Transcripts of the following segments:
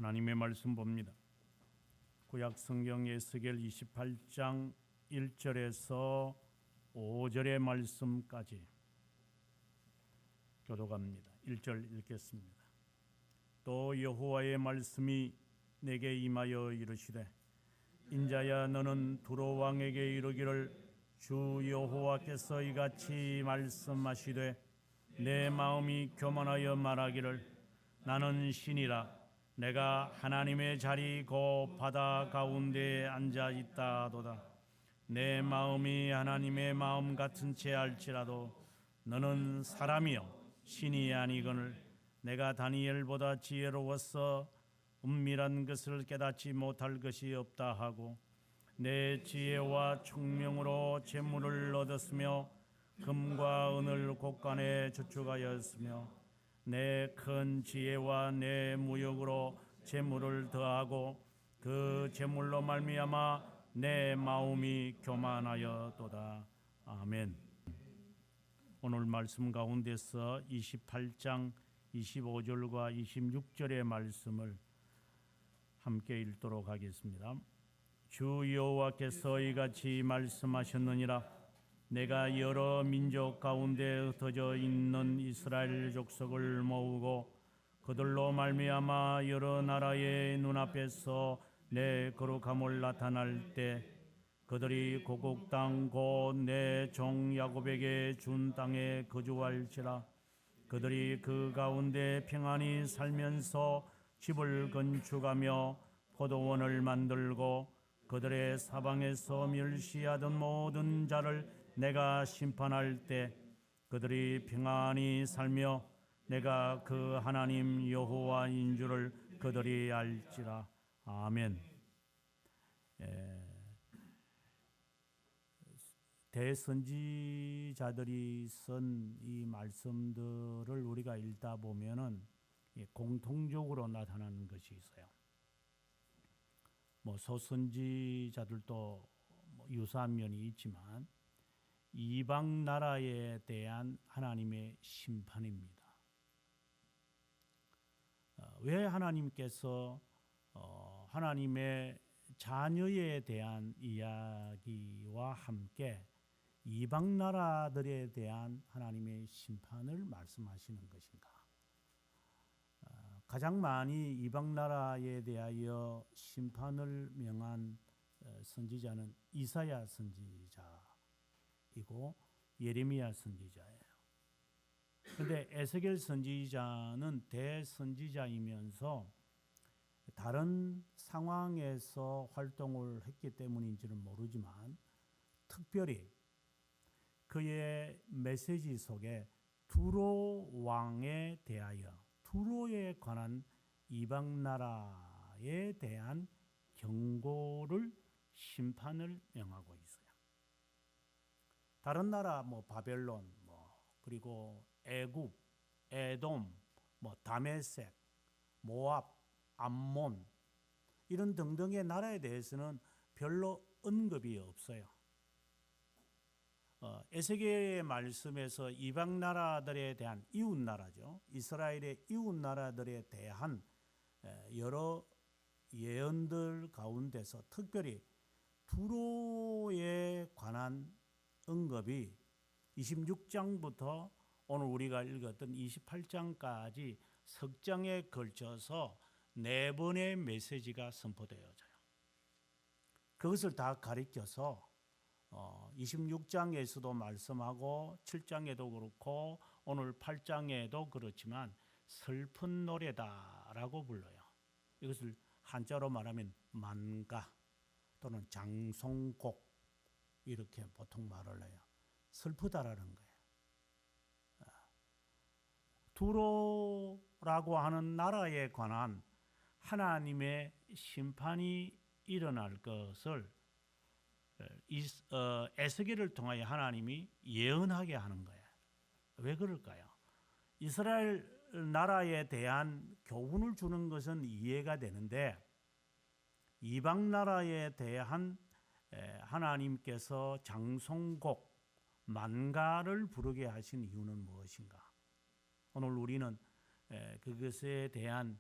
하나님의 말씀 봅니다. 구약 성경 에스겔 28장 1절에서 5절의 말씀까지 교독합니다. 1절 읽겠습니다. 또 여호와의 말씀이 내게 임하여 이르시되, 인자야, 너는 두로 왕에게 이르기를, 주 여호와께서 이같이 말씀하시되, 내 마음이 교만하여 말하기를, 나는 신이라. 내가 하나님의 자리 곧 바다 가운데에 앉아 있다도다. 내 마음이 하나님의 마음 같은 채 할지라도 너는 사람이요 신이 아니거늘, 내가 다니엘보다 지혜로워서 은밀한 것을 깨닫지 못할 것이 없다 하고, 내 지혜와 총명으로 재물을 얻었으며 금과 은을 곳간에 저축하였으며, 내 큰 지혜와 내 무역으로 재물을 더하고 그 재물로 말미암아 내 마음이 교만하여도다. 아멘. 오늘 말씀 가운데서 28장 25절과 26절의 말씀을 함께 읽도록 하겠습니다. 주 여호와께서 이같이 말씀하셨느니라. 내가 여러 민족 가운데 흩어져 있는 이스라엘 족속을 모으고 그들로 말미암아 여러 나라의 눈앞에서 내 거룩함을 나타날 때 그들이 고국 땅 곧 내 종 야곱에게 준 땅에 거주할지라. 그들이 그 가운데 평안히 살면서 집을 건축하며 포도원을 만들고 그들의 사방에서 멸시하던 모든 자를 내가 심판할 때 그들이 평안히 살며 내가 그 하나님 여호와인 줄을 그들이 알지라. 아멘. 대선지자들이 쓴 이 말씀들을 우리가 읽다 보면은 공통적으로 나타나는 것이 있어요. 소선지자들도 유사한 면이 있지만 이방 나라에 대한 하나님의 심판입니다. 왜 하나님께서 하나님의 자녀에 대한 이야기와 함께 이방 나라들에 대한 하나님의 심판을 말씀하시는 것인가? 가장 많이 이방 나라에 대하여 심판을 명한 선지자는 이사야 선지자이고 예레미야 선지자예요. 그런데 에스겔 선지자는 대선지자이면서 다른 상황에서 활동을 했기 때문인지는 모르지만 특별히 그의 메시지 속에 두로 왕에 대하여 두로에 관한 이방 나라에 대한 경고를 심판을 명하고 있어요. 다른 나라 바벨론 그리고 애굽, 에돔, 다메섹, 모압, 암몬 이런 등등의 나라에 대해서는 별로 언급이 없어요. 에스겔의 말씀에서 이방 나라들에 대한 이웃 나라죠. 이스라엘의 이웃 나라들에 대한 여러 예언들 가운데서 특별히 두로에 관한 언급이 26장부터 오늘 우리가 읽었던 28장까지 석 장에 걸쳐서 4번의 메시지가 선포되어져요. 그것을 다 가리켜서 26장에서도 말씀하고 7장에도 그렇고 오늘 8장에도 그렇지만 슬픈 노래다라고 불러요. 이것을 한자로 말하면 만가 또는 장송곡 이렇게 보통 말을 해요. 슬프다라는 거예요. 두로라고 하는 나라에 관한 하나님의 심판이 일어날 것을 에스겔을 통하여 하나님이 예언하게 하는 거예요. 왜 그럴까요? 이스라엘 나라에 대한 교훈을 주는 것은 이해가 되는데 이방 나라에 대한 하나님께서 장송곡 만가를 부르게 하신 이유는 무엇인가? 오늘 우리는 그것에 대한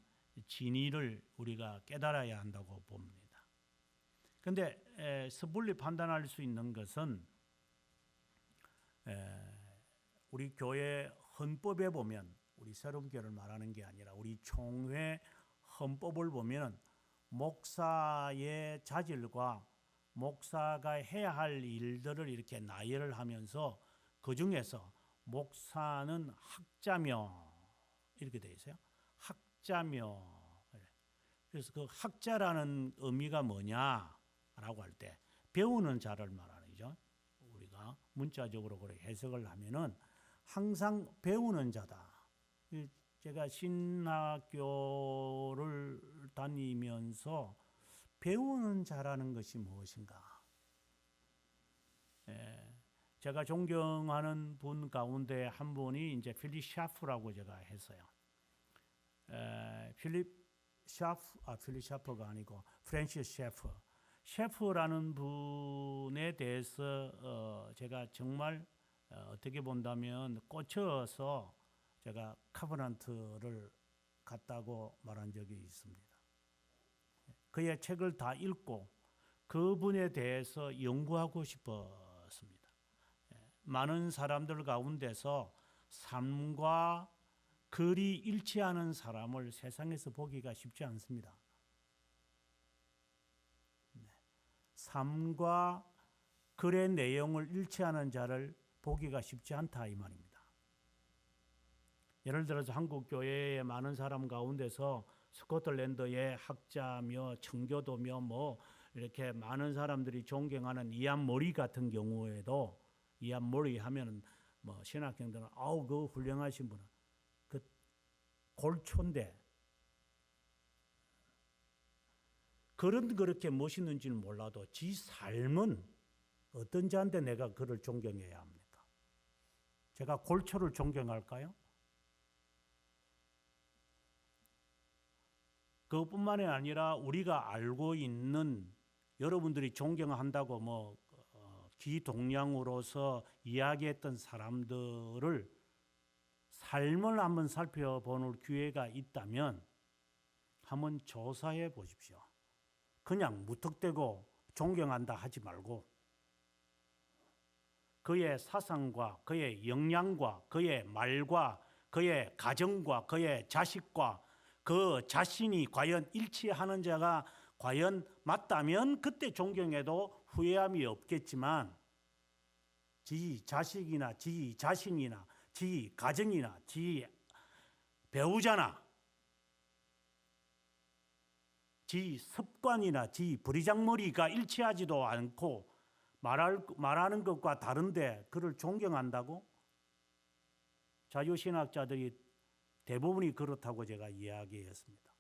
진의를 우리가 깨달아야 한다고 봅니다. 그런데 섣불리 판단할 수 있는 것은 우리 교회 헌법에 보면, 우리 새롬교를 말하는 게 아니라 우리 총회 헌법을 보면 목사의 자질과 목사가 해야 할 일들을 이렇게 나열을 하면서 그 중에서 목사는 학자며 이렇게 되어 있어요. 학자며. 그래서 그 학자라는 의미가 뭐냐라고 할 때 배우는 자를 말하죠. 우리가 문자적으로 그렇게 해석을 하면은 항상 배우는 자다. 제가 신학교를 다니면서 배우는 자라는 것이 무엇인가? 제가 존경하는 분 가운데 한 분이 이제 필립 샤프라고 제가 했어요. 필립 샤프가 아니고 프랜시스 셰프. 셰프라는 분에 대해서 제가 정말 어떻게 본다면 꽂혀서 제가 카버넌트를 갔다고 말한 적이 있습니다. 그의 책을 다 읽고 그분에 대해서 연구하고 싶었습니다. 많은 사람들 가운데서 삶과 글이 일치하는 사람을 세상에서 보기가 쉽지 않습니다. 삶과 글의 내용을 일치하는 자를 보기가 쉽지 않다 이 말입니다. 예를 들어서 한국 교회의 많은 사람 가운데서 스코틀랜드의 학자며 청교도며 뭐 이렇게 많은 사람들이 존경하는 이안 모리 같은 경우에도 이안 모리 하면은 뭐 신학생들은 아우 그 훌륭하신 분은 그 골초인데 그런 그렇게 멋있는지는 몰라도 지 삶은 어떤 자인데 내가 그를 존경해야 합니까? 제가 골초를 존경할까요? 그것뿐만이 아니라 우리가 알고 있는 여러분들이 존경한다고 뭐 기동량으로서 이야기했던 사람들을 삶을 한번 살펴보는 기회가 있다면 한번 조사해 보십시오. 그냥 무턱대고 존경한다 하지 말고 그의 사상과 그의 역량과 그의 말과 그의 가정과 그의 자식과 그 자신이 과연 일치하는 자가 과연 맞다면 그때 존경해도 후회함이 없겠지만 지 자식이나 지 자신이나 지 가정이나 지 배우자나 지 습관이나 지 버리장머리가 일치하지도 않고 말하는 것과 다른데 그를 존경한다고? 자유신학자들이 대부분이 그렇다고 제가 이야기했습니다.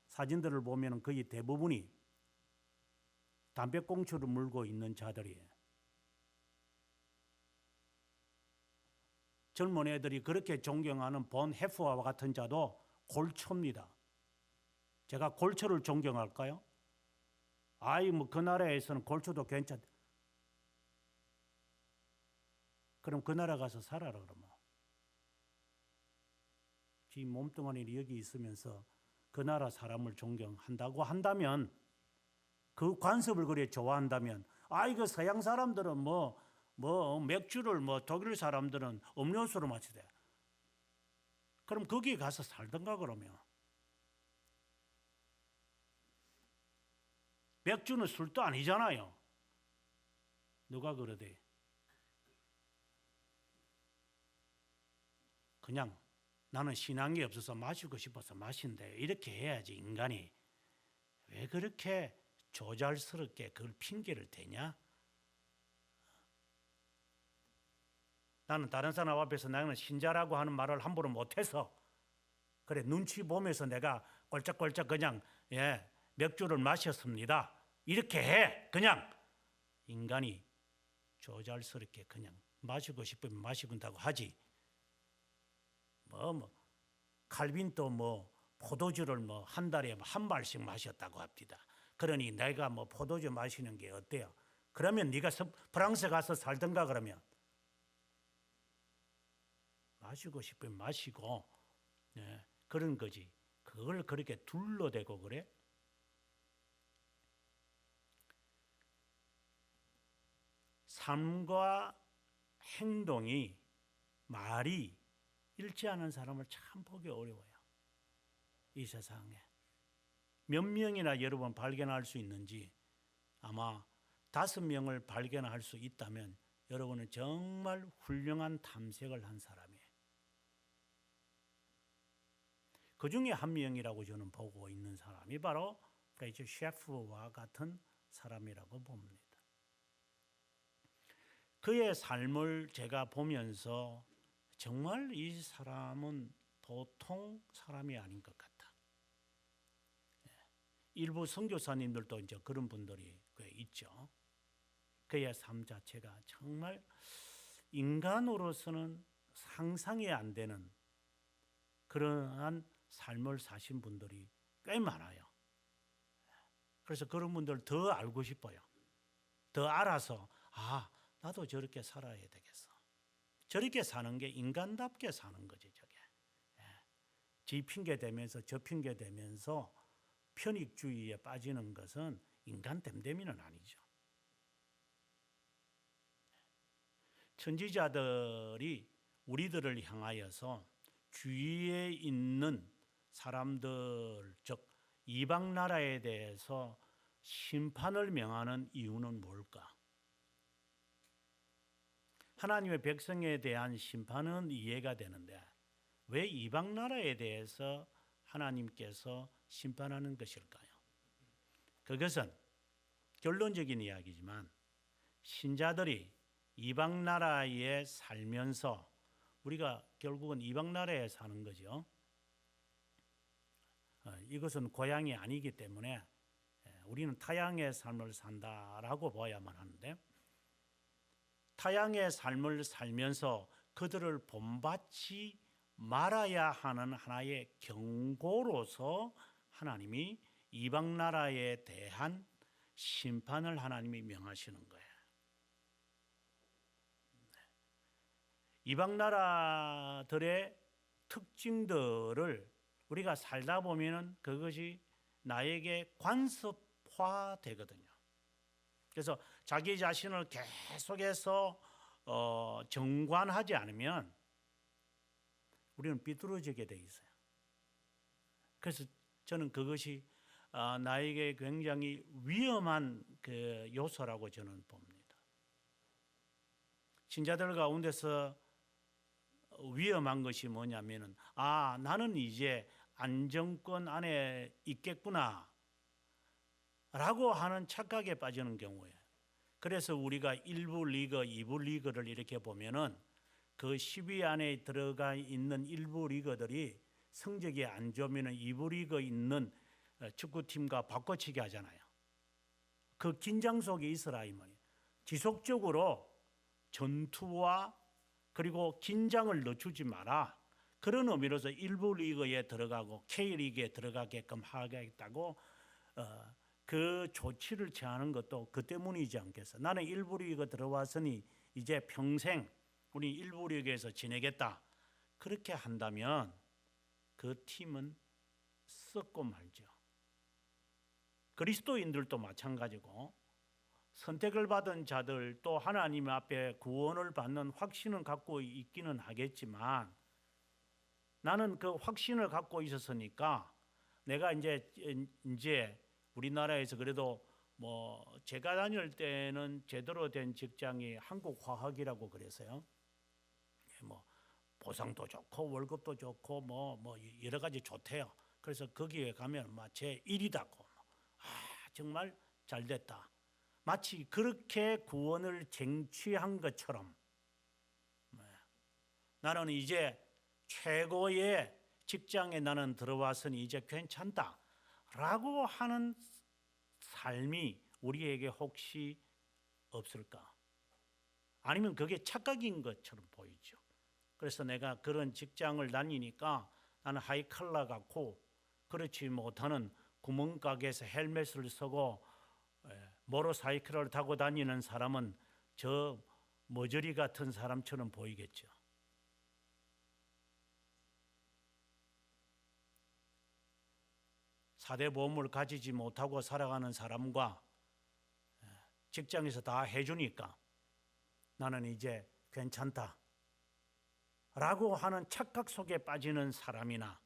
사진들을 보면 거의 대부분이 담배꽁초를 물고 있는 자들이에요. 젊은 애들이 그렇게 존경하는 본 헤프와 같은 자도 골초입니다. 제가 골초를 존경할까요? 아이 뭐 그 나라에서는 골초도 괜찮다. 그럼 그 나라 가서 살아라 그러면. 지 몸뚱아리 여기 있으면서 그 나라 사람을 존경한다고 한다면 그 관습을 그래 좋아한다면 이거 서양 사람들은 뭐 맥주를 독일 사람들은 음료수로 마시대. 그럼 거기 가서 살던가 그러면. 맥주는 술도 아니잖아요. 누가 그러대? 그냥 나는 신앙이 없어서 마시고 싶어서 마신대. 이렇게 해야지 인간이. 왜 그렇게 조잘스럽게 그걸 핑계를 대냐? 나는 다른 사람 앞에서 나는 신자라고 하는 말을 함부로 못해서 그래 눈치 보면서 내가 꼴짝꼴짝 그냥 맥주를 마셨습니다. 이렇게 해. 그냥 인간이 조잘스럽게 그냥 마시고 싶으면 마시군다고 하지. 칼빈도 포도주를 한 달에 한 발씩 마셨다고 합니다. 그러니 내가 포도주 마시는 게 어때요? 그러면 네가 프랑스 가서 살든가 그러면 마시고 싶으면 마시고 그런 거지. 그걸 그렇게 둘러대고 그래? 삶과 행동이, 말이 일치하는 사람을 참 보기 어려워요. 이 세상에 몇 명이나 여러분 발견할 수 있는지, 아마 5명을 발견할 수 있다면 여러분은 정말 훌륭한 탐색을 한 사람이에요. 그 중에 한 명이라고 저는 보고 있는 사람이 바로 프레이저 셰프와 같은 사람이라고 봅니다. 그의 삶을 제가 보면서 정말 이 사람은 보통 사람이 아닌 것 같다. 일부 선교사님들도 이제 그런 분들이 꽤 있죠. 그의 삶 자체가 정말 인간으로서는 상상이 안 되는 그러한 삶을 사신 분들이 꽤 많아요. 그래서 그런 분들 더 알고 싶어요. 더 알아서 나도 저렇게 살아야 되겠어. 저렇게 사는 게 인간답게 사는 거지 저게. 지 핑계 대면서 저 핑계 대면서 편익주의에 빠지는 것은 인간 됨됨이는 아니죠. 선지자들이 우리들을 향하여서 주위에 있는 사람들, 즉 이방 나라에 대해서 심판을 명하는 이유는 뭘까? 하나님의 백성에 대한 심판은 이해가 되는데 왜 이방 나라에 대해서 하나님께서 심판하는 것일까요? 그것은 결론적인 이야기지만 신자들이 이방 나라에 살면서, 우리가 결국은 이방 나라에 사는 거죠. 이것은 고향이 아니기 때문에 우리는 타향의 삶을 산다라고 봐야만 하는데, 타향의 삶을 살면서 그들을 본받지 말아야 하는 하나의 경고로서 하나님이 이방 나라에 대한 심판을 하나님이 명하시는 거예요. 이방 나라들의 특징들을 우리가 살다 보면은 그것이 나에게 관습화되거든요. 그래서 자기 자신을 계속해서 정관하지 않으면 우리는 삐뚤어지게 돼 있어요. 그래서 저는 그것이 나에게 굉장히 위험한 그 요소라고 저는 봅니다. 신자들 가운데서 위험한 것이 뭐냐면은 나는 이제 안정권 안에 있겠구나 라고 하는 착각에 빠지는 경우에, 그래서 우리가 1부 리그, 2부 리그를 이렇게 보면은 그 10위 안에 들어가 있는 1부 리그들이 성적이 안 좋으면은 2부 리그 있는 축구팀과 바꿔치기 하잖아요. 그 긴장 속에 있으라 이 말이에요. 지속적으로 전투와 그리고 긴장을 늦추지 마라. 그런 의미로서 1부 리그에 들어가고 K리그에 들어가게끔 하겠다고 그 조치를 취하는 것도 그 때문이지 않겠어. 나는 1부 리그 들어왔으니 이제 평생 우리 1부 리그에서 지내겠다. 그렇게 한다면 그 팀은 썩고 말죠. 그리스도인들도 마찬가지고, 선택을 받은 자들 또 하나님 앞에 구원을 받는 확신은 갖고 있기는 하겠지만, 나는 그 확신을 갖고 있었으니까 내가 이제 우리나라에서 그래도 뭐 제가 다닐 때는 제대로 된 직장이 한국화학이라고 그래서요. 뭐 보상도 좋고 월급도 좋고 뭐 여러 가지 좋대요. 그래서 거기에 가면 막 제 1위다고 정말 잘 됐다. 마치 그렇게 구원을 쟁취한 것처럼 나는 이제 최고의 직장에 나는 들어왔으니 이제 괜찮다라고 하는 삶이 우리에게 혹시 없을까? 아니면 그게 착각인 것처럼 보이죠. 그래서 내가 그런 직장을 다니니까 나는 하이칼라 같고, 그렇지 못하는 구멍가게에서 헬멧을 쓰고 모터사이클을 타고 다니는 사람은 저 머저리 같은 사람처럼 보이겠죠. 4대 보험을 가지지 못하고 살아가는 사람과 직장에서 다 해주니까 나는 이제 괜찮다 라고 하는 착각 속에 빠지는 사람이나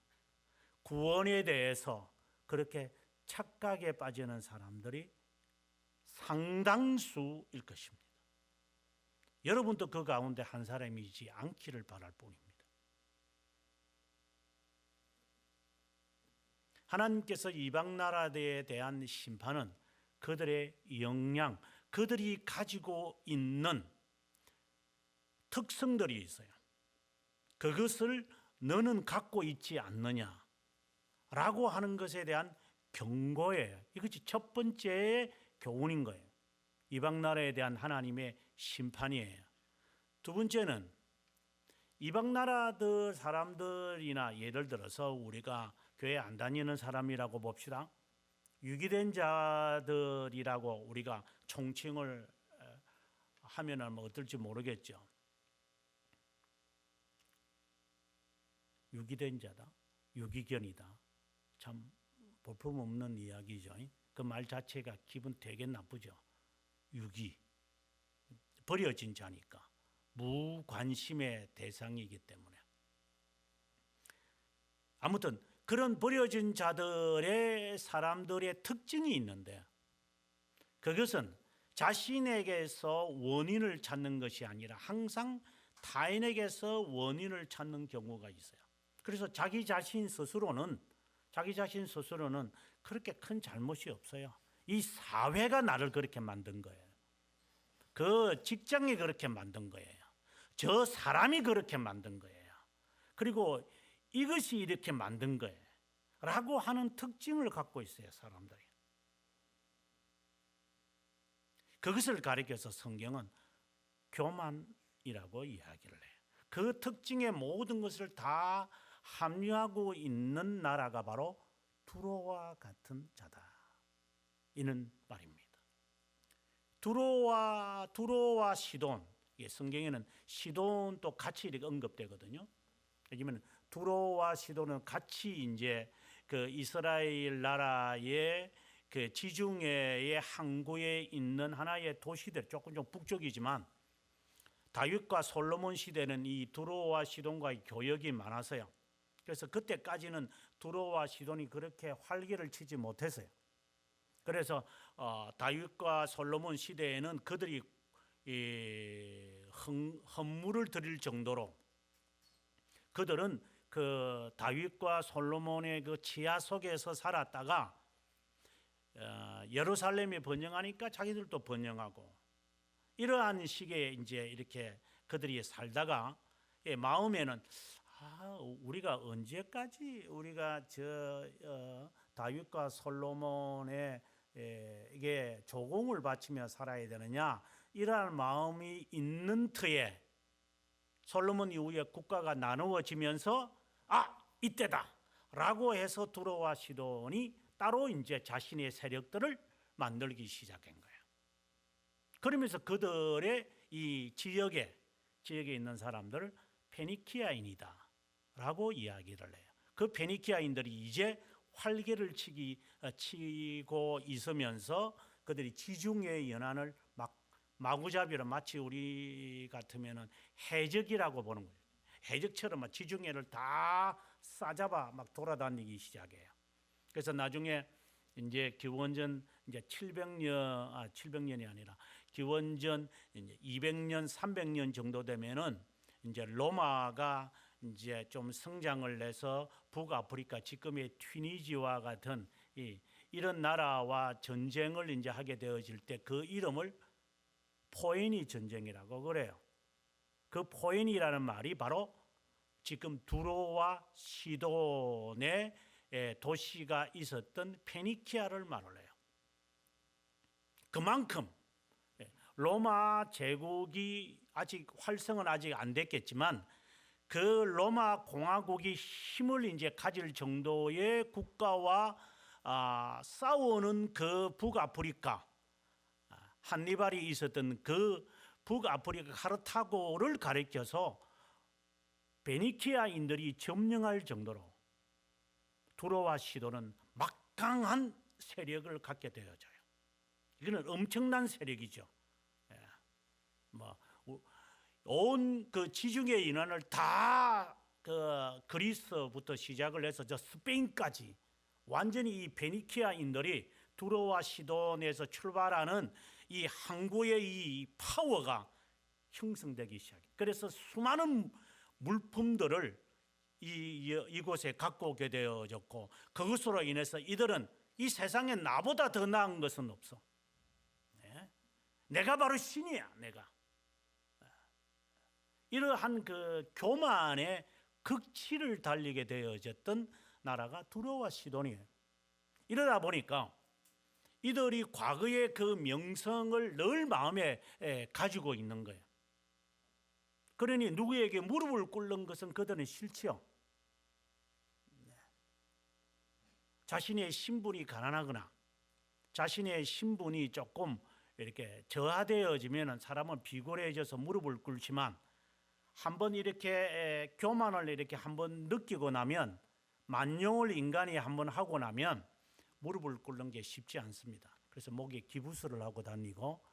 구원에 대해서 그렇게 착각에 빠지는 사람들이 상당수일 것입니다. 여러분도 그 가운데 한 사람이지 않기를 바랄 뿐입니다. 하나님께서 이방 나라에 대한 심판은 그들의 역량, 그들이 가지고 있는 특성들이 있어요. 그것을 너는 갖고 있지 않느냐라고 하는 것에 대한 경고예요. 이것이 첫 번째의 교훈인 거예요. 이방 나라에 대한 하나님의 심판이에요. 두 번째는 이방 나라들 사람들이나 예를 들어서 우리가 교회 안 다니는 사람이라고 봅시다. 유기된 자들이라고 우리가 총칭을 하면은 뭐 어떨지 모르겠죠. 유기된 자다, 유기견이다. 참 볼품없는 이야기죠. 그 말 자체가 기분 되게 나쁘죠. 유기, 버려진 자니까 무관심의 대상이기 때문에. 아무튼 그런 버려진 자들의 사람들의 특징이 있는데 그것은 자신에게서 원인을 찾는 것이 아니라 항상 타인에게서 원인을 찾는 경우가 있어요. 그래서 자기 자신 스스로는 그렇게 큰 잘못이 없어요. 이 사회가 나를 그렇게 만든 거예요. 그 직장이 그렇게 만든 거예요. 저 사람이 그렇게 만든 거예요. 그리고 이것이 이렇게 만든 거예요. 라고 하는 특징을 갖고 있어요, 사람들이. 그것을 가리켜서 성경은 교만이라고 이야기를 해요. 그 특징의 모든 것을 다 함유하고 있는 나라가 바로 두로와 같은 자다. 이는 말입니다. 두로와 시돈, 성경에는 시돈도 같이 이렇게 언급되거든요. 왜냐하면 두로와 시돈은 같이 이제 그 이스라엘 나라의 그 지중해의 항구에 있는 하나의 도시들, 조금 좀 북쪽이지만 다윗과 솔로몬 시대는 이 두로와 시돈과의 교역이 많아서요. 그래서 그때까지는 두로와 시돈이 그렇게 활기를 치지 못했어요. 그래서 다윗과 솔로몬 시대에는 그들이 헌물을 드릴 정도로 그들은 그 다윗과 솔로몬의 그 치하 속에서 살았다가 예루살렘이 번영하니까 자기들도 번영하고 이러한 시기에 이제 이렇게 그들이 살다가 마음에는 우리가 언제까지 우리가 다윗과 솔로몬의 이게 조공을 바치며 살아야 되느냐 이러한 마음이 있는 터에 솔로몬 이후에 국가가 나누어지면서 이때다 라고 해서 두로와 시돈이 따로 이제 자신의 세력들을 만들기 시작한 거예요. 그러면서 그들의 이 지역에 있는 사람들을 페니키아인이다 라고 이야기를 해요. 그 페니키아인들이 이제 활개를 치고 있으면서 그들이 지중해의 연안을 막 마구잡이로 마치 우리 같으면은 해적이라고 보는 거예요. 해적처럼 막 지중해를 다 싸잡아 막 돌아다니기 시작해요. 그래서 나중에 이제 기원전 이제 700년이 아니라 기원전 이제 200년, 300년 정도 되면은 이제 로마가 이제 좀 성장을 해서 북아프리카 지금의 튀니지와 같은 이런 나라와 전쟁을 이제 하게 되어질 때 그 이름을 포에니 전쟁이라고 그래요. 그 포에니라는 말이 바로 지금 두로와 시돈의 도시가 있었던 페니키아를 말을 해요. 그만큼 로마 제국이 아직 활성은 아직 안 됐겠지만 그 로마 공화국이 힘을 이제 가질 정도의 국가와 싸우는 그 북아프리카 한니발이 있었던 그 북아프리카 카르타고를 가리켜서 페니키아인들이 점령할 정도로 두로와 시돈은 막 막강한 세력을 갖게 되어져요. 이거는 엄청난 세력이죠. 온 그 지중해 인원을 다 그 그리스부터 시작을 해서 저 스페인까지 완전히 이 페니키아인들이 두로와 시돈에서 출발하는 이 항구의 이 파워가 형성되기 시작해요. 그래서 수많은 물품들을 이곳에 갖고 오게 되어졌고, 그것으로 인해서 이들은 이 세상에 나보다 더 나은 것은 없어. 내가 바로 신이야, 내가. 이러한 그 교만의 극치를 달리게 되어졌던 나라가 두로와 시돈이에요. 이러다 보니까 이들이 과거의 그 명성을 늘 마음에 가지고 있는 거예요. 그러니 누구에게 무릎을 꿇는 것은 그들은 싫지요. 자신의 신분이 가난하거나 자신의 신분이 조금 이렇게 저하되어지면 사람은 비굴해져서 무릎을 꿇지만, 한번 이렇게 교만을 이렇게 한번 느끼고 나면, 만용을 인간이 한번 하고 나면 무릎을 꿇는 게 쉽지 않습니다. 그래서 목에 기부스를 하고 다니고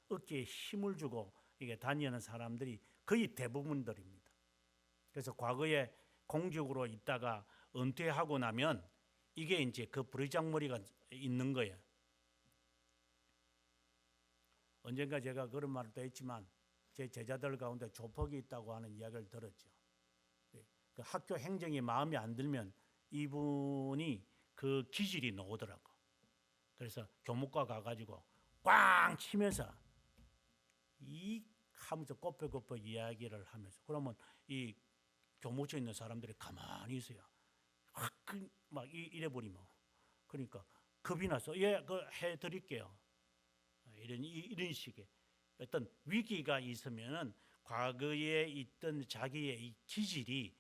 어깨에 힘을 주고 이게 다니는 사람들이 거의 대부분들입니다. 그래서 과거에 공직으로 있다가 은퇴하고 나면 이게 이제 그 부리장머리가 있는 거예요. 언젠가 제가 그런 말도 했지만 제 제자들 가운데 조폭이 있다고 하는 이야기를 들었죠. 그 학교 행정이 마음에 안 들면 이분이 그 기질이 나오더라고. 그래서 교무과 가가지고 꽝 치면서 이 하면서 꼬빼꼬빼 이야기를 하면서, 그러면 이 교무처에 있는 사람들이 가만히 있어요. 확 막 이래버리면, 그러니까 겁이 나서 그 해드릴게요. 이런 식의 어떤 위기가 있으면은 과거에 있던 자기의 이 기질이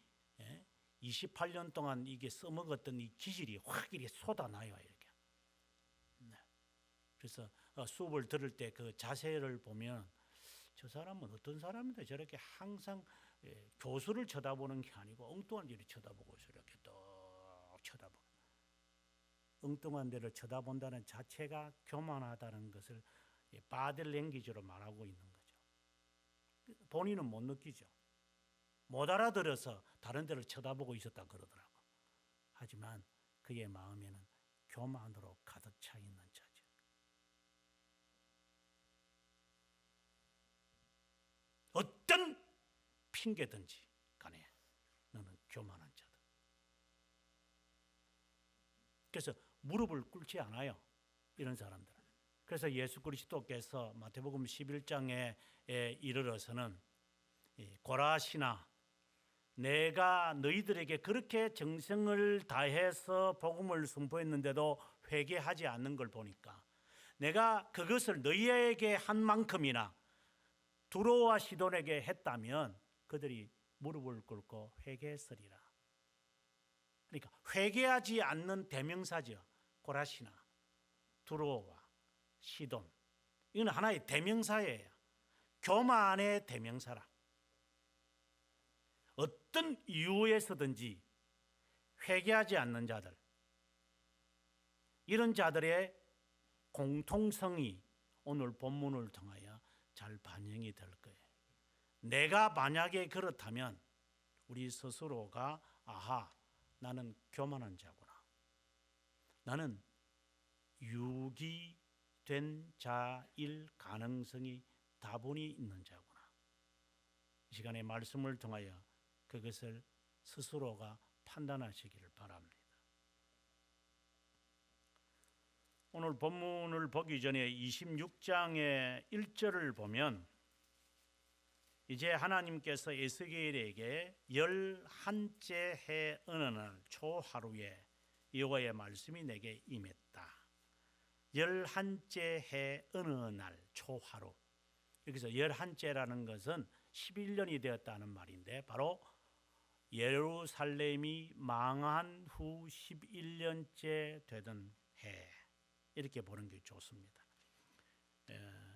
28년 동안 이게 써먹었던 이 기질이 확 이렇게 쏟아나요, 이렇게. 그래서 수업을 들을 때 그 자세를 보면 저 사람은 어떤 사람인데 저렇게 항상 교수를 쳐다보는 게 아니고 엉뚱한 데를 쳐다보고 저렇게 또 쳐다보고, 엉뚱한 데를 쳐다본다는 자체가 교만하다는 것을 바디랭귀지로 말하고 있는 거죠. 본인은 못 느끼죠. 못 알아들어서 다른 데를 쳐다보고 있었다 그러더라고. 하지만 그의 마음에는 교만으로 가득 차 있는 자죠. 어떤 핑계든지 간에 너는 교만한 자다. 그래서 무릎을 꿇지 않아요, 이런 사람들은. 그래서 예수 그리스도께서 마태복음 11장에 이르러서는 고라시나, 내가 너희들에게 그렇게 정성을 다해서 복음을 선포했는데도 회개하지 않는 걸 보니까 내가 그것을 너희에게 한 만큼이나 두로와 시돈에게 했다면 그들이 무릎을 꿇고 회개했으리라. 그러니까 회개하지 않는 대명사죠. 고라시나, 두로와 시돈, 이건 하나의 대명사예요. 교만의 대명사라. 어떤 이유에서든지 회개하지 않는 자들, 이런 자들의 공통성이 오늘 본문을 통하여 잘 반영이 될 거예요. 내가 만약에 그렇다면 우리 스스로가 아하, 나는 교만한 자구나, 나는 유기된 자일 가능성이 다분히 있는 자구나, 이 시간에 말씀을 통하여 그것을 스스로가 판단하시기를 바랍니다. 오늘 본문을 보기 전에 26장의 1절을 보면 이제 하나님께서 에스겔에게 11째 해 어느 날 초하루에 여호와의 말씀이 내게 임했다. 11째 해 어느 날 초하루, 여기서 11째라는 것은 11년이 되었다는 말인데 바로 예루살렘이 망한 후 11년째 되던 해, 이렇게 보는 게 좋습니다.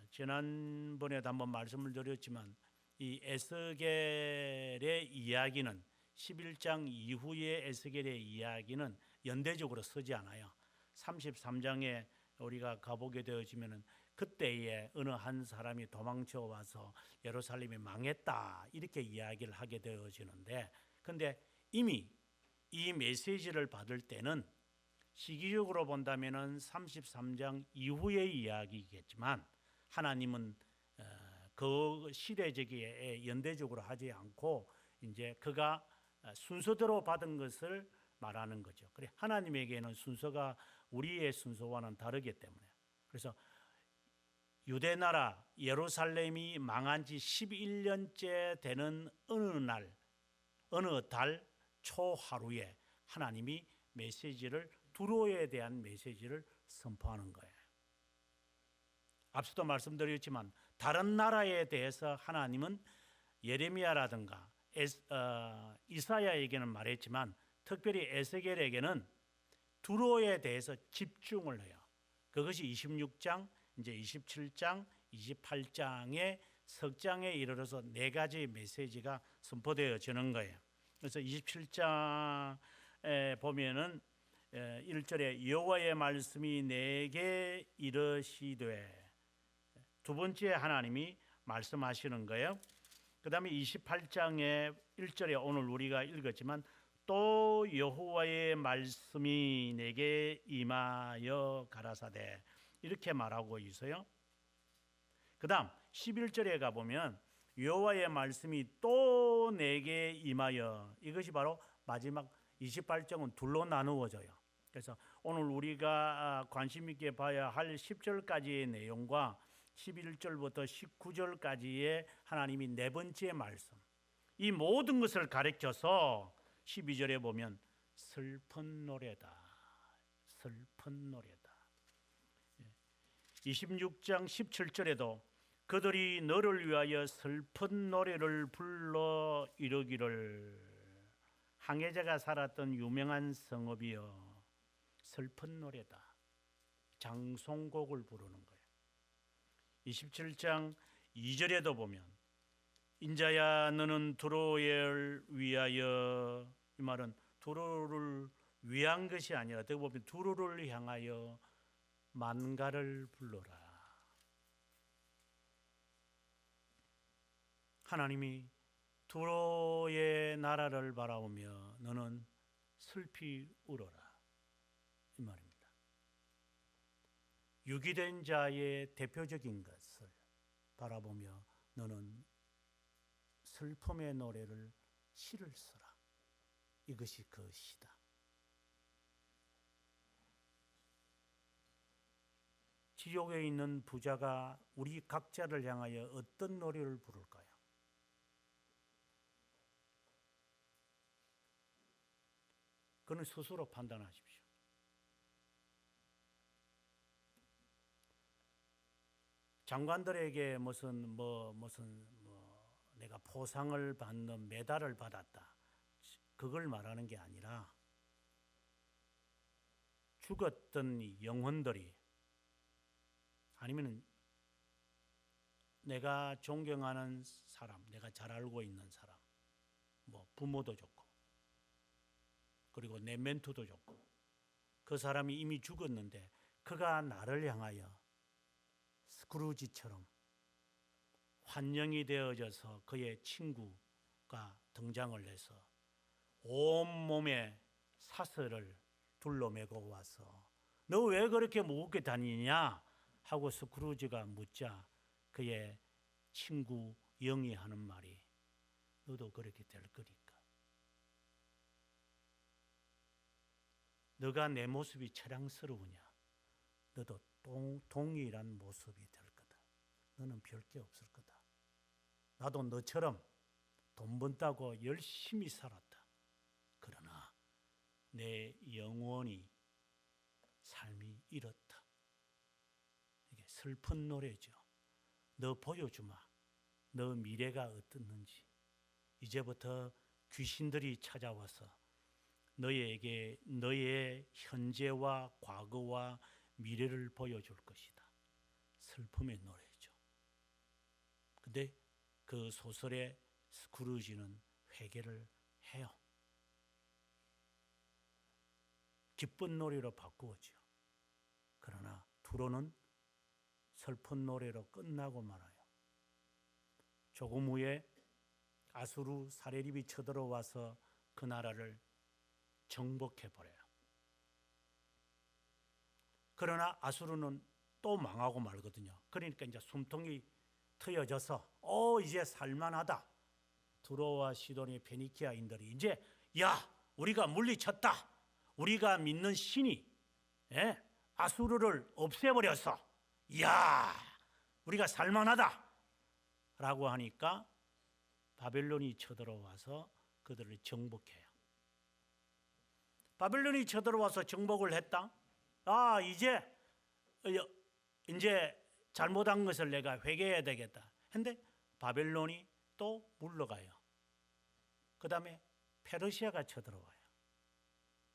지난번에도 한번 말씀을 드렸지만 이 에스겔의 이야기는 11장 이후의 에스겔의 이야기는 연대적으로 쓰지 않아요. 33장에 우리가 가보게 되어지면은 그때에 어느 한 사람이 도망쳐 와서 예루살렘이 망했다 이렇게 이야기를 하게 되어지는데, 근데 이미 이 메시지를 받을 때는 시기적으로 본다면은 33장 이후의 이야기겠지만 하나님은 그 시대적에 연대적으로 하지 않고 이제 그가 순서대로 받은 것을 말하는 거죠. 그래, 하나님에게는 순서가 우리의 순서와는 다르기 때문에. 그래서 유대 나라 예루살렘이 망한 지 11년째 되는 어느 날, 어느 달 초하루에 하나님이 메시지를, 두로에 대한 메시지를 선포하는 거예요. 앞서도 말씀드렸지만 다른 나라에 대해서 하나님은 예레미야라든가 이사야에게는 말했지만 특별히 에스겔에게는 두로에 대해서 집중을 해요. 그것이 26장, 이제 27장, 28장의 석장에 이르러서 네 가지 메시지가 선포되어지는 거예요. 그래서 27장에 보면은 1절에 여호와의 말씀이 내게 이르시되, 두 번째 하나님이 말씀하시는 거예요. 그 다음에 28장의 1절에 오늘 우리가 읽었지만 또 여호와의 말씀이 내게 임하여 가라사대, 이렇게 말하고 있어요. 그 다음 11절에 가보면 여호와의 말씀이 또 내게 임하여, 이것이 바로 마지막 28장은 둘로 나누어져요. 그래서 오늘 우리가 관심 있게 봐야 할 10절까지의 내용과 11절부터 19절까지의 하나님이 네 번째 말씀, 이 모든 것을 가리켜서 12절에 보면 슬픈 노래다, 슬픈 노래다. 26장 17절에도 그들이 너를 위하여 슬픈 노래를 불러 이르기를, 항해자가 살았던 유명한 성읍이여 슬픈 노래다, 장송곡을 부르는 거예요. 27장 2절에도 보면 인자야 너는 두로를 위하여, 이 말은 두로를 위한 것이 아니라 어떻게 보면 두로를 향하여 만가를 불러라. 하나님이 두로의 나라를 바라보며 너는 슬피 울어라, 이 말입니다. 유기된 자의 대표적인 것을 바라보며 너는 슬픔의 노래를, 시를 써라. 이것이 그 시다. 지옥에 있는 부자가 우리 각자를 향하여 어떤 노래를 부를까요? 그는 스스로 판단하십시오. 장관들에게 무슨 내가 포상을 받는 메달을 받았다, 그걸 말하는 게 아니라 죽었던 영혼들이, 아니면 내가 존경하는 사람, 내가 잘 알고 있는 사람, 부모도 좋고 그리고 내 멘토도 좋고, 그 사람이 이미 죽었는데 그가 나를 향하여 스크루지처럼 환영이 되어져서 그의 친구가 등장을 해서 온몸에 사슬을 둘러매고 와서 너 왜 그렇게 무겁게 다니냐 하고 스크루지가 묻자 그의 친구 영이 하는 말이 너도 그렇게 될 거니까, 너가 내 모습이 처량스러우냐, 너도 동일한 모습이 될 거다. 너는 별 게 없을 거다. 나도 너처럼 돈 번다고 열심히 살았다. 그러나 내 영원히 삶이 이렇다. 이게 슬픈 노래죠. 너 보여주마. 너 미래가 어떻는지. 이제부터 귀신들이 찾아와서 너에게 너의 현재와 과거와 미래를 보여줄 것이다. 슬픔의 노래죠. 근데 그 소설의 스크루지는 회개를 해요. 기쁜 노래로 바꾸었죠. 그러나 두로는 슬픈 노래로 끝나고 말아요. 조금 후에 아수르 사레립이 쳐들어와서 그 나라를 정복해버려요. 그러나 아수르는 또 망하고 말거든요. 그러니까 이제 숨통이 트여져서 이제 살만하다. 두로와 시돈의 페니키아인들이 이제 우리가 물리쳤다. 우리가 믿는 신이 아수르를 없애버렸어. 우리가 살만하다. 라고 하니까 바벨론이 쳐들어와서 그들을 정복해요. 바벨론이 쳐들어와서 정복을 했다. 이제 잘못한 것을 내가 회개해야 되겠다. 근데 바벨론이 또 물러가요. 그 다음에 페르시아가 쳐들어와요.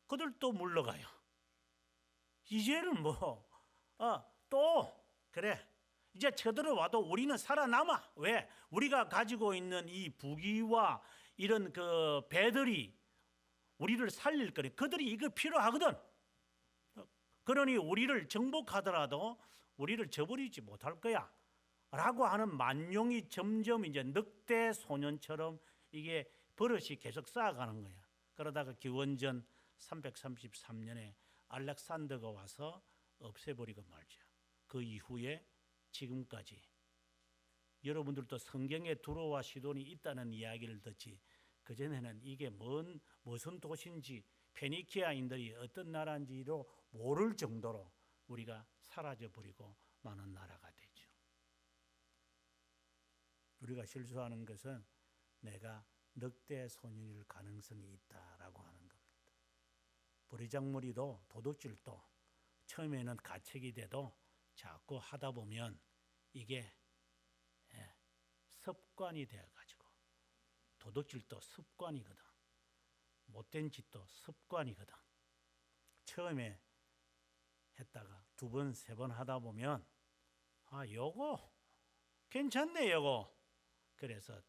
그들 또 물러가요. 이제는 이제 쳐들어와도 우리는 살아남아. 왜? 우리가 가지고 있는 이 부귀와 이런 그 배들이 우리를 살릴 거니 그들이 이거 필요하거든. 그러니 우리를 정복하더라도 우리를 저버리지 못할 거야. 라고 하는 만용이 점점 이제 늑대 소년처럼 이게 버릇이 계속 쌓아가는 거야. 그러다가 기원전 333년에 알렉산더가 와서 없애버리고 말죠. 그 이후에 지금까지 여러분들도 성경에 두로와 시돈이 있다는 이야기를 듣지 그전에는 이게 무슨 도시인지 페니키아인들이 어떤 나라인지로 모를 정도로 우리가 사라져버리고 마는 나라가 되죠. 우리가 실수하는 것은 내가 늑대 소년일 가능성이 있다라고 하는 겁니다. 버리장머리도 도둑질도 처음에는 가책이 돼도 자꾸 하다 보면 이게 습관이 되어가지고 도둑질도 습관이거든. 못된 짓도 습관이거든. 처음에 했다가 두 번, 세 번 하다 보면 요거 괜찮네 요거. 그래서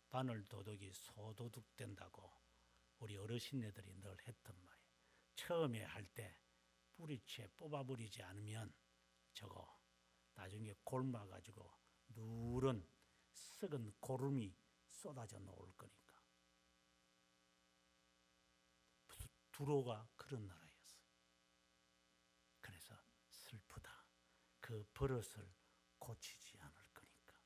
바늘 도둑이 소도둑 된다고 우리 어르신네들이 늘 했던 말이에요. 처음에 할 때 뿌리채 뽑아버리지 않으면 저거 나중에 곪아가지고 누런 썩은 고름이 쏟아져 나올 거니까. 두로가 그런 나라였어요. 그래서 슬프다. 그 버릇을 고치지 않을 거니까.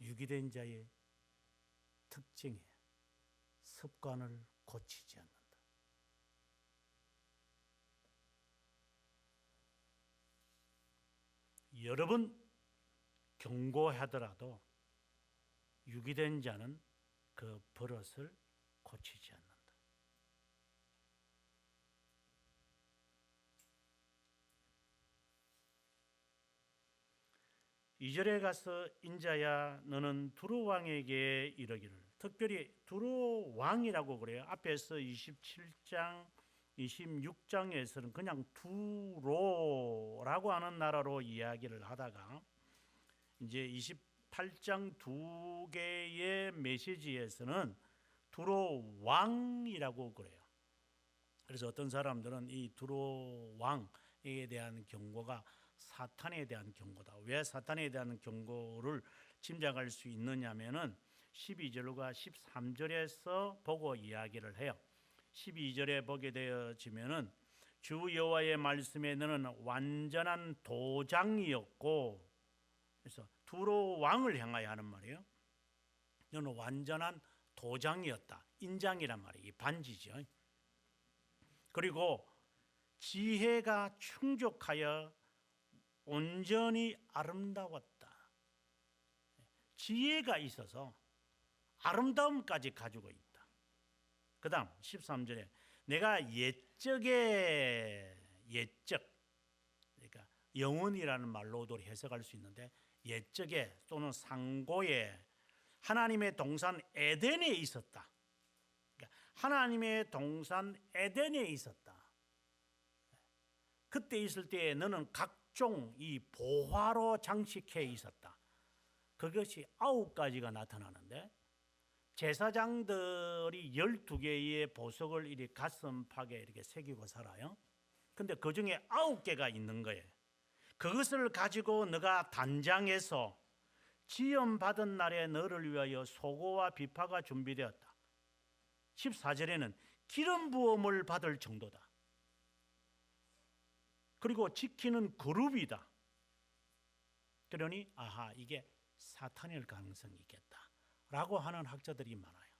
유기된 자의 특징이에요. 습관을 고치지 않는다. 여러 번 경고하더라도 유기된 자는 그 버릇을 고치지 않는다. 2절에 가서 인자야 너는 두로 왕에게 이르기를, 특별히 두로 왕이라고 그래요. 앞에서 27장 26장에서는 그냥 두로라고 하는 나라로 이야기를 하다가 이제 28장 두 개의 메시지에서는 두로 왕이라고 그래요. 그래서 어떤 사람들은 이 두로 왕에 대한 경고가 사탄에 대한 경고다. 왜 사탄에 대한 경고를 짐작할 수 있느냐면은 12절과 13절에서 보고 이야기를 해요. 12절에 보게 되어지면은 주 여호와의 말씀에 너는 완전한 도장이었고, 그래서 두로 왕을 향하여 하는 말이에요. 너는 완전한 도장이었다. 인장이란 말이 반지죠. 그리고 지혜가 충족하여 온전히 아름다웠다. 지혜가 있어서 아름다움까지 가지고 있다. 그 다음 13절에 내가 옛적, 그러니까 영원이라는 말로도 해석할 수 있는데 옛적에 또는 상고에 하나님의 동산 에덴에 있었다. 그러니까 하나님의 동산 에덴에 있었다. 그때 있을 때에 너는 각종 이 보화로 장식해 있었다. 그것이 9가지가 나타나는데 제사장들이 12개의 보석을 이렇게 가슴팍에 이렇게 새기고 살아요. 근데 그 중에 9개가 있는 거예요. 그것을 가지고 너가 단장해서 지엄받은 날에 너를 위하여 소고와 비파가 준비되었다. 14절에는 기름 부음을 받을 정도다. 그리고 지키는 그룹이다. 그러니 아하, 이게 사탄일 가능성이 있겠다 라고 하는 학자들이 많아요.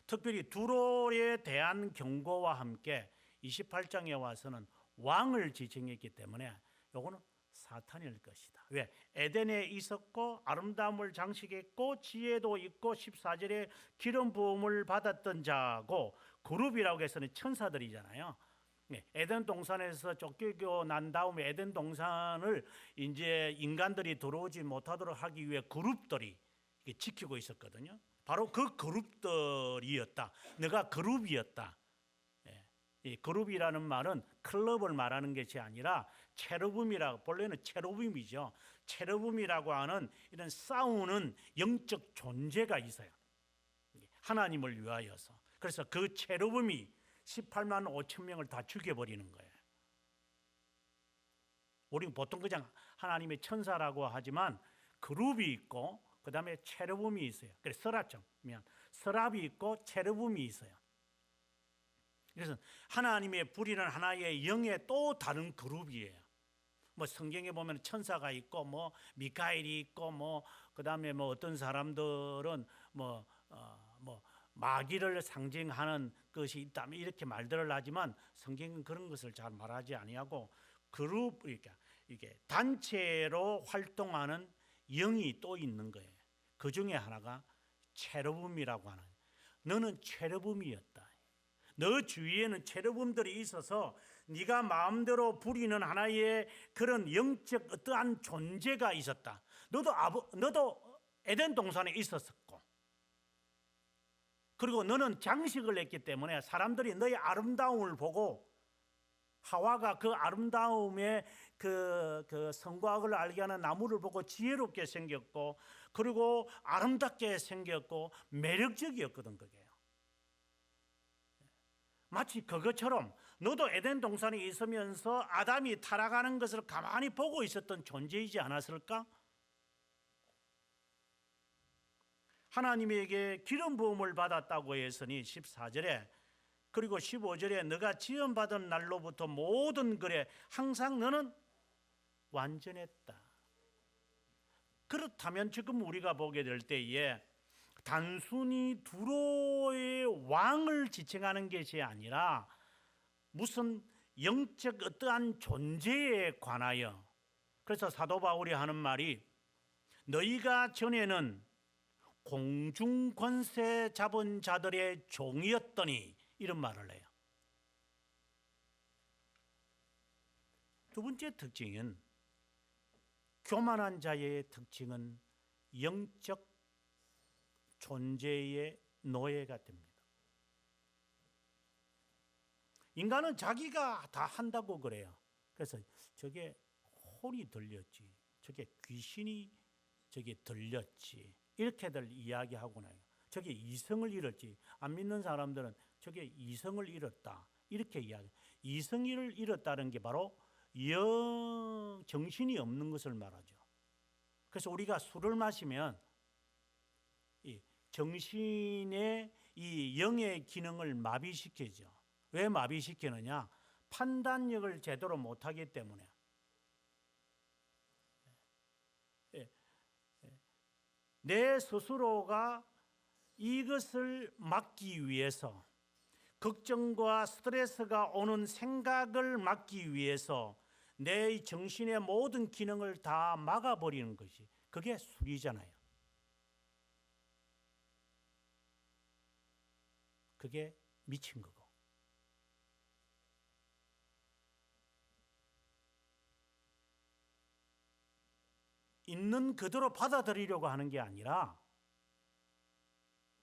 특별히 두로에 대한 경고와 함께 28장에 와서는 왕을 지칭했기 때문에 이거는 사탄일 것이다. 왜? 에덴에 있었고 아름다움을 장식했고 지혜도 있고 14절에 기름 부음을 받았던 자고, 그룹이라고 해서는 천사들이잖아요. 에덴 동산에서 쫓기고 난 다음에 에덴 동산을 이제 인간들이 들어오지 못하도록 하기 위해 그룹들이 지키고 있었거든요. 바로 그 그룹들이었다. 내가 그룹이었다. 이 그룹이라는 말은 클럽을 말하는 것이 아니라 체르빔이라고, 본래는 체르빔이죠. 체르빔이라고 하는 이런 싸우는 영적 존재가 있어요. 하나님을 위하여서. 그래서 그 체르빔이 18만 5천 명을 다 죽여버리는 거예요. 우리는 보통 그냥 하나님의 천사라고 하지만 그룹이 있고 그 다음에 체르빔이 있어요. 그래서 서랍이 있고 체르빔이 있어요. 그래서 하나님의 불이는 하나의 영의 또 다른 그룹이에요. 뭐 성경에 보면 천사가 있고 뭐 미카엘이 있고 뭐 그다음에 뭐 어떤 사람들은 뭐 마귀를 상징하는 것이 있다 이렇게 말들을 하지만 성경은 그런 것을 잘 말하지 아니하고 그룹, 이게 단체로 활동하는 영이 또 있는 거예요. 그 중에 하나가 체르빔이라고 하는, 너는 체르빔이었다. 너 주위에는 체르빔들이 있어서 네가 마음대로 부리는 하나의 그런 영적 어떠한 존재가 있었다. 너도 에덴 동산에 있었었고, 그리고 너는 장식을 했기 때문에 사람들이 너의 아름다움을 보고 하와가 그 아름다움의 그 성과학을 알게 하는 나무를 보고 지혜롭게 생겼고, 그리고 아름답게 생겼고 매력적이었거든. 그게요. 마치 그것처럼 너도 에덴 동산에 있으면서 아담이 타락하는 것을 가만히 보고 있었던 존재이지 않았을까? 하나님에게 기름 부음을 받았다고 했으니 14절에, 그리고 15절에 너가 지음받은 날로부터 모든 글에 항상 너는 완전했다. 그렇다면 지금 우리가 보게 될 때에 단순히 두로의 왕을 지칭하는 것이 아니라 무슨 영적 어떠한 존재에 관하여, 그래서 사도 바울이 하는 말이 너희가 전에는 공중 권세 잡은 자들의 종이었더니, 이런 말을 해요. 두 번째 특징은, 교만한 자의 특징은 영적 존재의 노예가 됩니다. 인간은 자기가 다 한다고 그래요. 그래서 저게 혼이 들렸지, 저게 귀신이 저게 들렸지, 이렇게들 이야기하고 나요. 저게 이성을 잃었지. 안 믿는 사람들은 저게 이성을 잃었다 이렇게 이야기. 이성을 잃었다는 게 바로 정신이 없는 것을 말하죠. 그래서 우리가 술을 마시면 이 정신의 이 영의 기능을 마비시키죠. 왜 마비시키느냐? 판단력을 제대로 못하기 때문에. 내 스스로가 이것을 막기 위해서, 걱정과 스트레스가 오는 생각을 막기 위해서 내 정신의 모든 기능을 다 막아버리는 것이, 그게 술이잖아요. 그게 미친 거고. 있는 그대로 받아들이려고 하는 게 아니라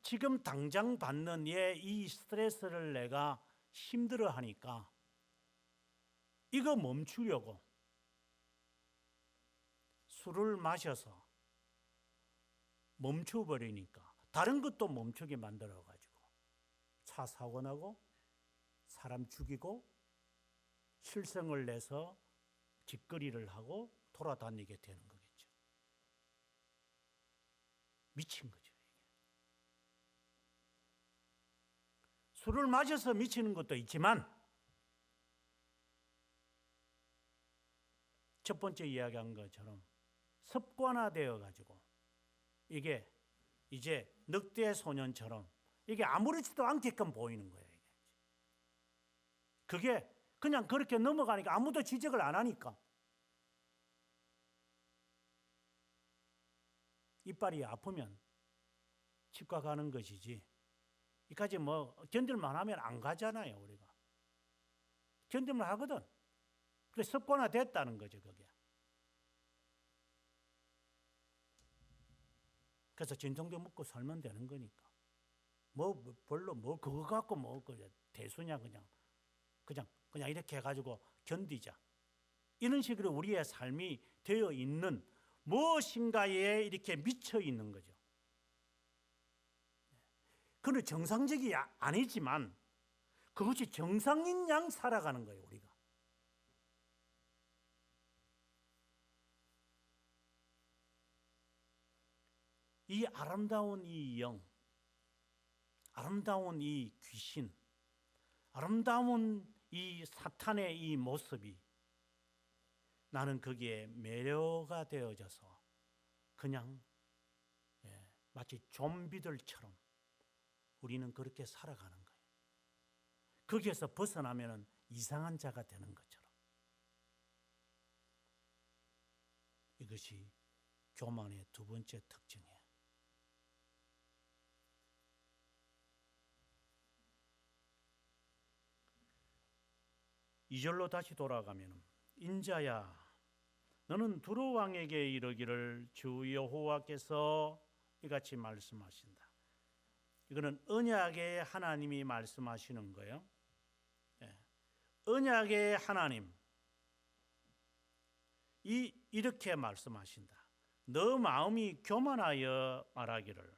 지금 당장 받는 이 스트레스를 내가 힘들어 하니까 이거 멈추려고 술을 마셔서 멈춰버리니까 다른 것도 멈추게 만들어가지고 차 사고 나고 사람 죽이고 실성을 내서 짓거리를 하고 돌아다니게 되는 거겠죠. 미친 거죠. 술을 마셔서 미치는 것도 있지만 첫 번째 이야기한 것처럼 습관화되어 가지고 이게 이제 늑대 소년처럼 이게 아무렇지도 않게끔 보이는 거예요. 그게 그냥 그렇게 넘어가니까 아무도 지적을 안 하니까 이빨이 아프면 치과 가는 것이지 이까지 뭐 견딜만 하면 안 가잖아요. 우리가 견딜만 하거든. 그래서 습관화 됐다는 거죠. 그게. 그래서 진통제 먹고 살면 되는 거니까 뭐 별로 뭐 그거 갖고 뭐 대수냐 그냥 이렇게 해가지고 견디자 이런 식으로 우리의 삶이 되어 있는 무엇인가에 이렇게 미쳐 있는 거죠. 그건 정상적이 아니지만 그것이 정상인 양 살아가는 거예요. 우리가. 이 아름다운 이 영, 아름다운 이 귀신, 아름다운 이 사탄의 이 모습이 나는 거기에 매료가 되어져서 그냥 마치 좀비들처럼 우리는 그렇게 살아가는 거예요. 거기에서 벗어나면 이상한 자가 되는 것처럼. 이것이 교만의 두 번째 특징이에요. 이절로 다시 돌아가면 인자야 너는 두루 왕에게 이르기를 주 여호와께서 이같이 말씀하신다. 이거는 언약의 하나님이 말씀하시는 거예요. 언약의 하나님 이렇게 말씀하신다. 너 마음이 교만하여 말하기를.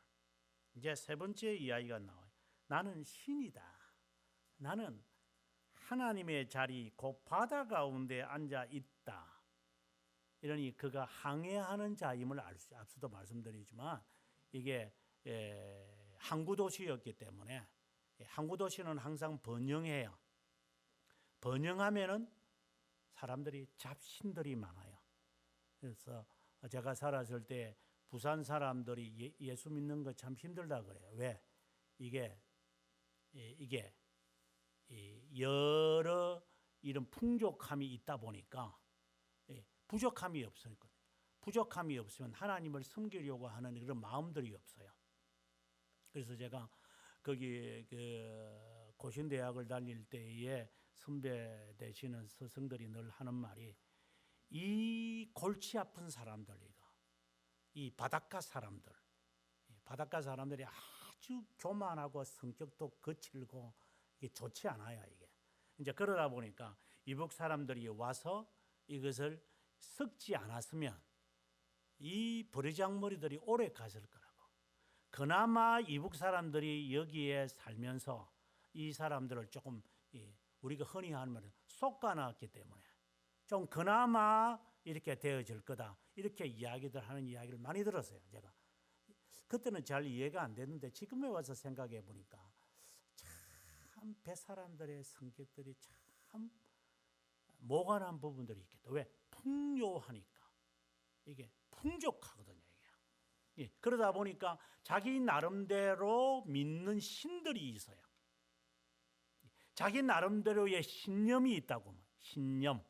이제 세 번째 이야기가 나와요. 나는 신이다. 나는 하나님의 자리 곧 바다 가운데 앉아 있다. 이러니 그가 항해하는 자임을 앞서도 말씀드리지만 이게 항구 도시였기 때문에 항구 도시는 항상 번영해요. 번영하면은 사람들이 잡신들이 많아요. 그래서 제가 살았을 때 부산 사람들이 예수 믿는 거 참 힘들다 그래요. 왜? 이게 여러 이런 풍족함이 있다 보니까 부족함이 없으니까 부족함이 없으면 하나님을 섬기려고 하는 그런 마음들이 없어요. 그래서 제가 거기 고신대학을 다닐 때에 선배 되시는 스승들이 늘 하는 말이 이 골치 아픈 사람들이가 이 바닷가 사람들이 아주 교만하고 성격도 거칠고 이게 좋지 않아요. 이게 이제 그러다 보니까 이북 사람들이 와서 이것을 섞지 않았으면 이 버리장머리들이 오래 갔을 거라고. 그나마 이북 사람들이 여기에 살면서 이 사람들을 조금 우리가 흔히 하는 말은 솎아놨기 때문에 좀 그나마 이렇게 되어질 거다. 이렇게 이야기들 하는 이야기를 많이 들었어요. 제가 그때는 잘 이해가 안 됐는데 지금에 와서 생각해 보니까 참 뱃사람들의 성격들이 참 모관한 부분들이 있겠다. 왜? 풍요하니까. 이게 풍족하거든요. 이게. 그러다 보니까 자기 나름대로 믿는 신들이 있어요. 자기 나름대로의 신념이 있다고. 신념.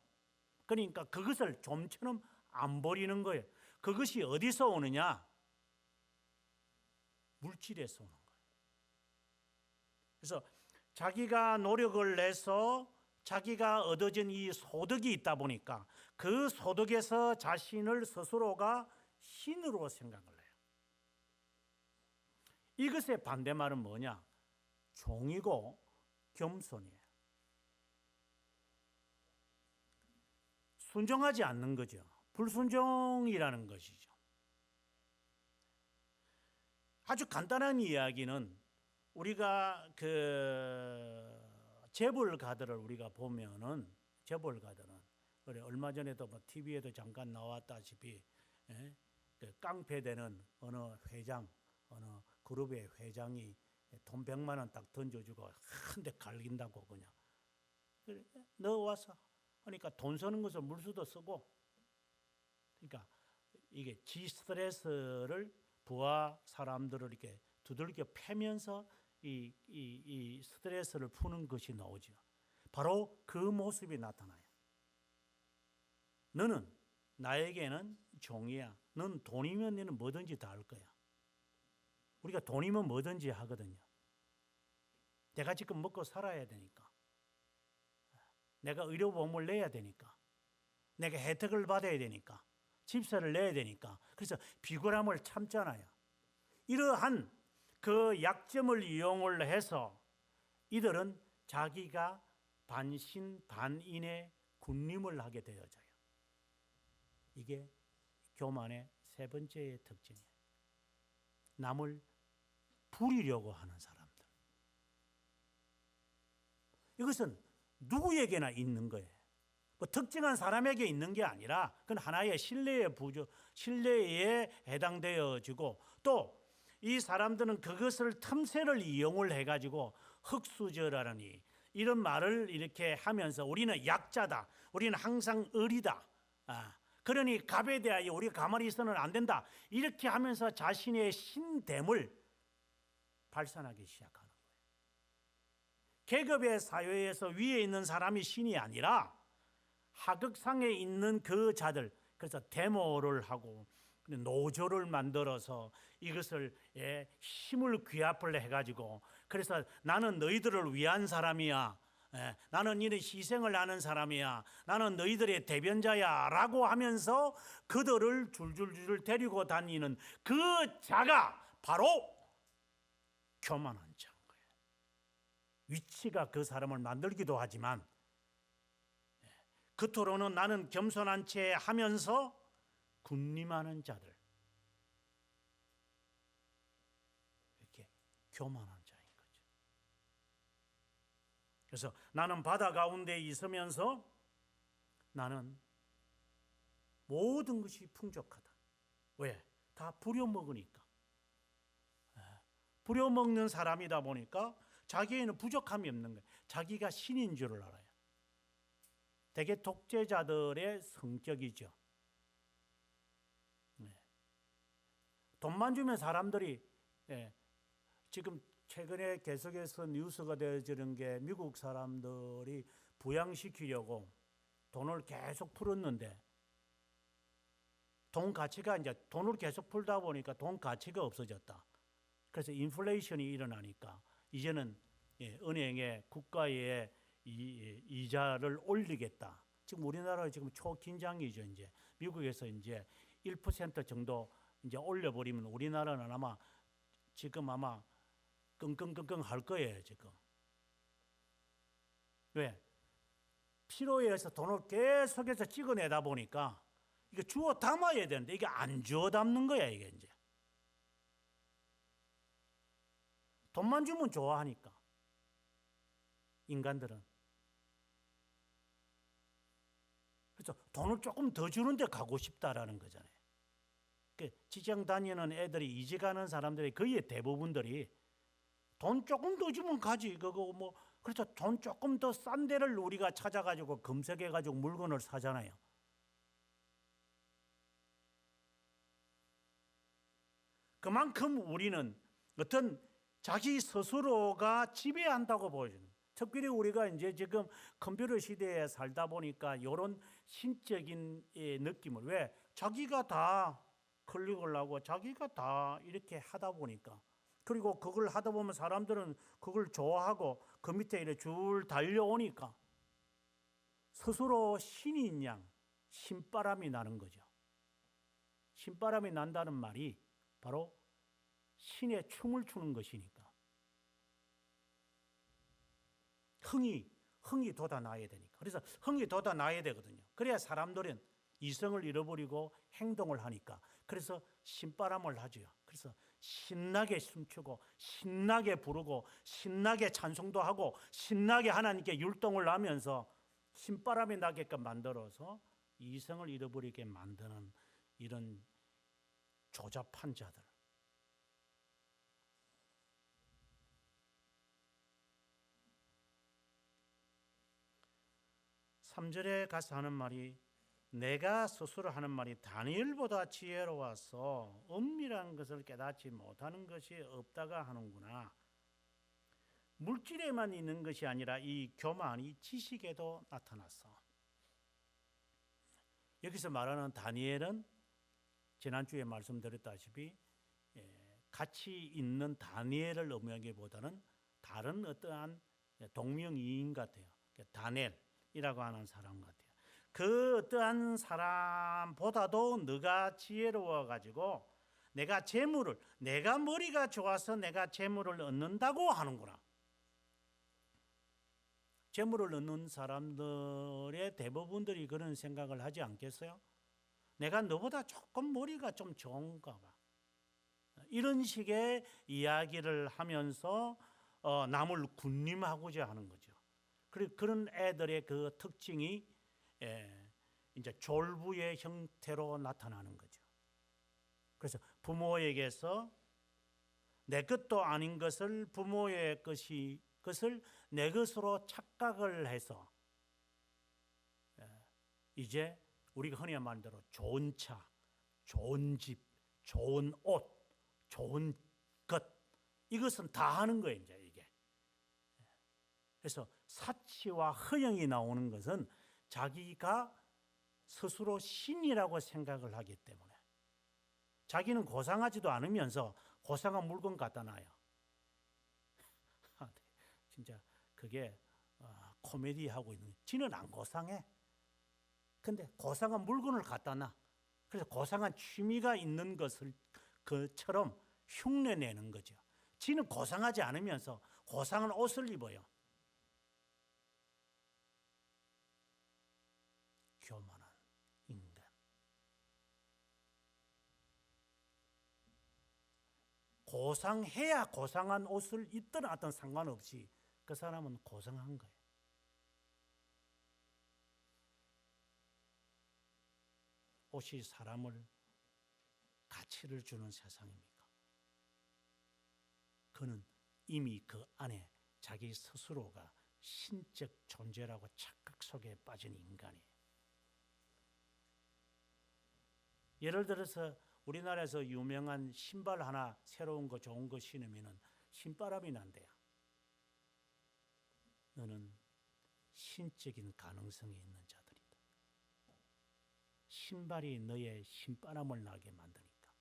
그러니까 그것을 좀처럼 안 버리는 거예요. 그것이 어디서 오느냐? 물질에서 오는 거예요. 그래서 자기가 노력을 내서 자기가 얻어진 이 소득이 있다 보니까 그 소득에서 자신을 스스로가 신으로 생각을 해요. 이것의 반대말은 뭐냐? 종이고 겸손이에요. 순종하지 않는 거죠. 불순종이라는 것이죠. 아주 간단한 이야기는 우리가 그 재벌가들을 우리가 보면은 재벌가들은 그래 얼마 전에도 뭐 TV에도 잠깐 나왔다시피 그 깡패되는 어느 회장 어느 그룹의 회장이 돈 100만 원 딱 던져주고 한 대 갈긴다고 그냥 그래 너 와서 그러니까 돈 쓰는 것을 물수도 쓰고 그러니까 이게 지 스트레스를 부하 사람들을 이렇게 두들겨 패면서 이 스트레스를 푸는 것이 나오죠. 바로 그 모습이 나타나요. 너는 나에게는 종이야. 넌 돈이면 너는 뭐든지 다 할 거야. 우리가 돈이면 뭐든지 하거든요. 내가 지금 먹고 살아야 되니까. 내가 의료보험을 내야 되니까. 내가 혜택을 받아야 되니까. 집세를 내야 되니까. 그래서 비굴함을 참잖아요. 이러한 그 약점을 이용을 해서 이들은 자기가 반신반인의 군림을 하게 되어져요. 이게 교만의 세 번째의 특징이에요. 남을 부리려고 하는 사람들. 이것은 누구에게나 있는 거예요. 뭐 특정한 사람에게 있는 게 아니라 그건 하나의 신뢰에 해당되어지고 또 이 사람들은 그것을 틈새를 이용을 해가지고 흙수저라니 이런 말을 이렇게 하면서 우리는 약자다. 우리는 항상 의리다. 그러니 갑에 대하여 우리가 가만히 있어는 안 된다. 이렇게 하면서 자신의 신됨을 발산하기 시작하는 거예요. 계급의 사회에서 위에 있는 사람이 신이 아니라 하극상에 있는 그 자들, 그래서 데모를 하고 노조를 만들어서 이것을 힘을 귀합을 해가지고 그래서 나는 너희들을 위한 사람이야. 나는 이런 희생을 하는 사람이야. 나는 너희들의 대변자야 라고 하면서 그들을 줄줄줄 데리고 다니는 그 자가 바로 교만한 자인 거예요. 위치가 그 사람을 만들기도 하지만 겉으로는 나는 겸손한 채 하면서 군림하는 자들, 이렇게 교만한 자인 거죠. 그래서 나는 바다 가운데 있으면서 나는 모든 것이 풍족하다. 왜? 다 부려먹으니까. 부려먹는 사람이다 보니까 자기에는 부족함이 없는 거예요. 자기가 신인 줄을 알아요. 대개 독재자들의 성격이죠. 돈만 주면 사람들이 지금 최근에 계속해서 뉴스가 되어지는 게 미국 사람들이 부양시키려고 돈을 계속 풀었는데 돈 가치가 이제 돈을 계속 풀다 보니까 돈 가치가 없어졌다. 그래서 인플레이션이 일어나니까 이제는 은행에 국가의 이자를 올리겠다. 지금 우리나라 지금 초긴장이죠. 이제 미국에서 이제 1% 정도 이제 올려버리면 우리나라는 아마 지금 아마 끙끙끙끙 할 거예요. 지금 왜? 필요에 의해서 돈을 계속해서 찍어내다 보니까 이게 주워 담아야 되는데 이게 안 주워 담는 거야. 이게 이제 돈만 주면 좋아하니까 인간들은. 그래서 돈을 조금 더 주는데 가고 싶다라는 거잖아요. 직장 다니는 애들이 이직하는 사람들이 거의 대부분들이 돈 조금 더 주면 가지. 그거 뭐 그래서 돈 조금 더 싼 데를 우리가 찾아가지고 검색해가지고 물건을 사잖아요. 그만큼 우리는 어떤 자기 스스로가 지배한다고 보여주는 거예요. 특별히 우리가 이제 지금 컴퓨터 시대에 살다 보니까 이런 신적인 느낌을 왜 자기가 다 클릭을 하고 자기가 다 이렇게 하다 보니까 그리고 그걸 하다 보면 사람들은 그걸 좋아하고 그 밑에 이렇게 줄 달려오니까 스스로 신인 양 신바람이 나는 거죠. 신바람이 난다는 말이 바로 신의 춤을 추는 것이니까 흥이 돋아나야 되니까. 그래서 흥이 돋아나야 되거든요. 그래야 사람들은 이성을 잃어버리고 행동을 하니까. 그래서 신바람을 하죠. 그래서 신나게 춤추고 신나게 부르고 신나게 찬송도 하고 신나게 하나님께 율동을 하면서 신바람이 나게끔 만들어서 이성을 잃어버리게 만드는 이런 조잡한 자들. 3절에 가서 하는 말이, 내가 스스로 하는 말이 다니엘보다 지혜로워서 은밀한 것을 깨닫지 못하는 것이 없다가 하는구나. 물질에만 있는 것이 아니라 이 교만이 지식에도 나타났어. 여기서 말하는 다니엘은 지난주에 말씀드렸다시피 가치 있는 다니엘을 의미하기보다는 다른 어떠한 동명이인 같아요. 다니엘이라고 하는 사람 같아요. 그 어떠한 사람보다도 너가 지혜로워 가지고 내가 재물을, 내가 머리가 좋아서 내가 재물을 얻는다고 하는구나. 재물을 얻는 사람들의 대부분들이 그런 생각을 하지 않겠어요? 내가 너보다 조금 머리가 좀 좋은가 봐. 이런 식의 이야기를 하면서 남을 군림하고자 하는 거죠. 그리고 그런 애들의 그 특징이 이제 졸부의 형태로 나타나는 거죠. 그래서 부모에게서 내 것도 아닌 것을 부모의 것을 내 것으로 착각을 해서 이제 우리가 흔히 말하는 대로 좋은 차, 좋은 집, 좋은 옷, 좋은 것, 이것은 다 하는 거예요, 이제 이게. 그래서 사치와 허영이 나오는 것은 자기가 스스로 신이라고 생각을 하기 때문에 자기는 고상하지도 않으면서 고상한 물건 갖다 놔요. 진짜 그게 코미디하고 있는 거예요. 지는 안 고상해. 근데 고상한 물건을 갖다 놔. 그래서 고상한 취미가 있는 것을 그처럼 흉내내는 거죠. 지는 고상하지 않으면서 고상한 옷을 입어요. 교만한 인간. 고상해야 고상한 옷을 입든 않든 상관없이 그 사람은 고상한 거예요. 옷이 사람을 가치를 주는 세상입니까? 그는 이미 그 안에 자기 스스로가 신적 존재라고 착각 속에 빠진 인간이에요. 예를 들어서 우리나라에서 유명한 신발 하나 새로운 거 좋은 거 신으면 신바람이 난대요. 너는 신적인 가능성이 있는 자들이다. 신발이 너의 신바람을 나게 만드니까.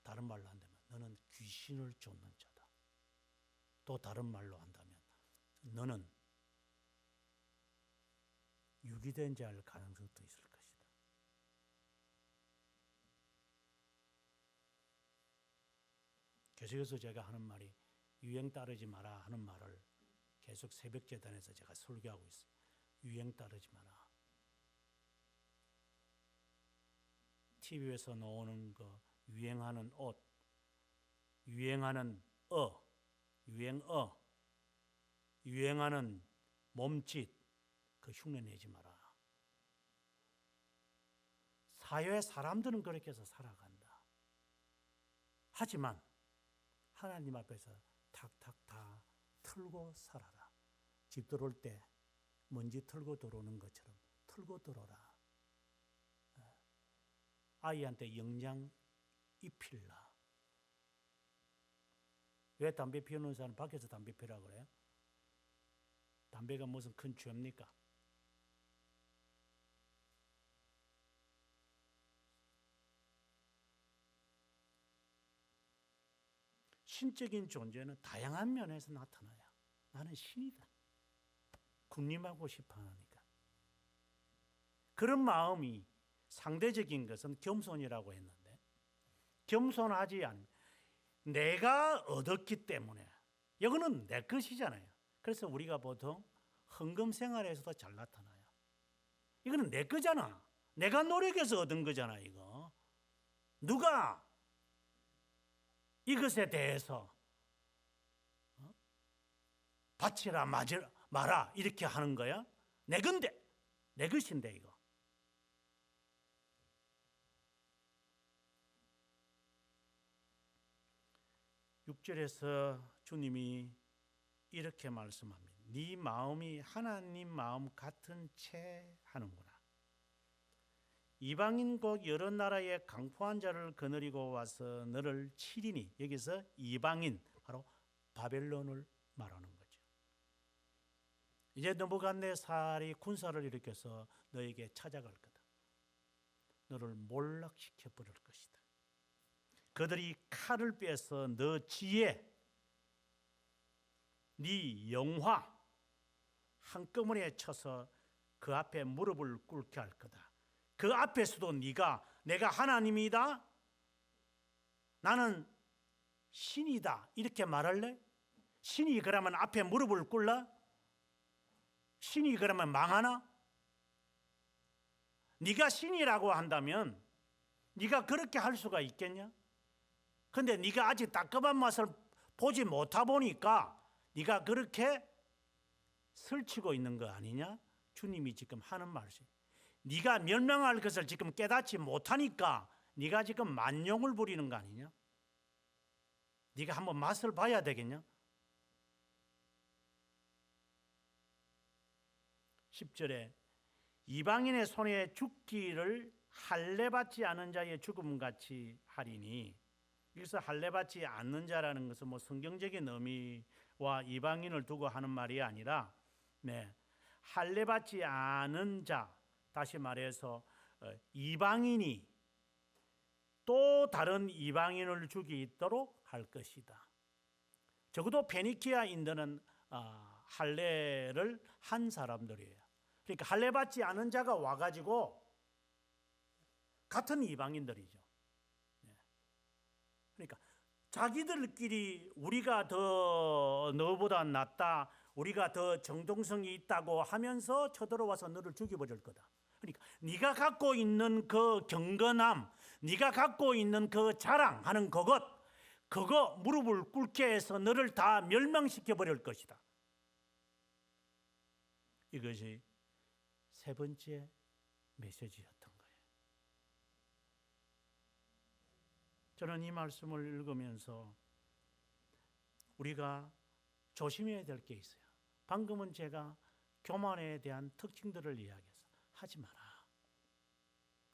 다른 말로 한다면 너는 귀신을 쫓는 자다. 또 다른 말로 한다면 너는 유기된 자일 가능성도 있을 것이다. 계속해서 제가 하는 말이 유행 따르지 마라 하는 말을 계속 새벽 재단에서 제가 설교하고 있어요. 유행 따르지 마라. TV에서 나오는 거, 유행하는 옷, 유행하는 유행하는 몸짓, 그 흉내 내지 마라. 사회 사람들은 그렇게 해서 살아간다. 하지만 하나님 앞에서 탁탁 다 틀고 살아라. 집 들어올 때 먼지 털고 들어오는 것처럼 털고 들어라. 아이한테 영양 입힐라. 왜 담배 피우는 사람 밖에서 담배 피우라고 그래요? 담배가 무슨 큰 죄입니까? 신적인 존재는 다양한 면에서 나타나요. 나는 신이다. 군림하고 싶어 하니까. 그런 마음이 상대적인 것은 겸손이라고 했는데, 겸손하지 않, 내가 얻었기 때문에, 이거는 내 것이잖아요. 그래서 우리가 보통 헌금 생활에서도 잘 나타나요. 이거는 내 거잖아. 내가 노력해서 얻은 거잖아 이거. 누가 이것에 대해서 바치라 마라 이렇게 하는 거야? 내 건데, 내 것인데 이거. 육 절에서 주님이 이렇게 말씀합니다. 네 마음이 하나님 마음 같은 채 하는구나. 이방인 곧 여러 나라의 강포한 자를 거느리고 와서 너를 치리니. 여기서 이방인 바로 바벨론을 말하는 거죠. 이제 느부갓네살이 군사를 일으켜서 너에게 찾아갈 거다. 너를 몰락시켜 버릴 것이다. 그들이 칼을 빼서 너 지혜, 네 영화 한꺼번에 쳐서 그 앞에 무릎을 꿇게 할 거다. 그 앞에서도 네가 내가 하나님이다, 나는 신이다 이렇게 말할래? 신이 그러면 앞에 무릎을 꿇나? 신이 그러면 망하나? 네가 신이라고 한다면 네가 그렇게 할 수가 있겠냐? 근데 네가 아직 따끔한 맛을 보지 못하 보니까 네가 그렇게 설치고 있는 거 아니냐? 주님이 지금 하는 말씀. 네가 멸망할 것을 지금 깨닫지 못하니까 네가 지금 만용을 부리는 거 아니냐? 네가 한번 맛을 봐야 되겠냐? 10절에 이방인의 손에 죽기를 할례받지 않은 자의 죽음같이 하리니. 여기서 할례받지 않는 자라는 것은 뭐 성경적인 의미와 이방인을 두고 하는 말이 아니라, 할례받지 않은 자, 다시 말해서 이방인이 또 다른 이방인을 죽이도록 할 것이다. 적어도 페니키아인들은 할례를 한 사람들이에요. 그러니까 할례받지 않은 자가 와가지고 같은 이방인들이죠. 그러니까 자기들끼리 우리가 더 너보다 낫다, 우리가 더 정통성이 있다고 하면서 쳐들어와서 너를 죽여버릴 거다. 그러니까 네가 갖고 있는 그 경건함, 네가 갖고 있는 그 자랑하는 그거 무릎을 꿇게 해서 너를 다 멸망시켜 버릴 것이다. 이것이 세 번째 메시지였던 거예요. 저는 이 말씀을 읽으면서 우리가 조심해야 될 게 있어요. 방금은 제가 교만에 대한 특징들을 이야기해서 하지 마라.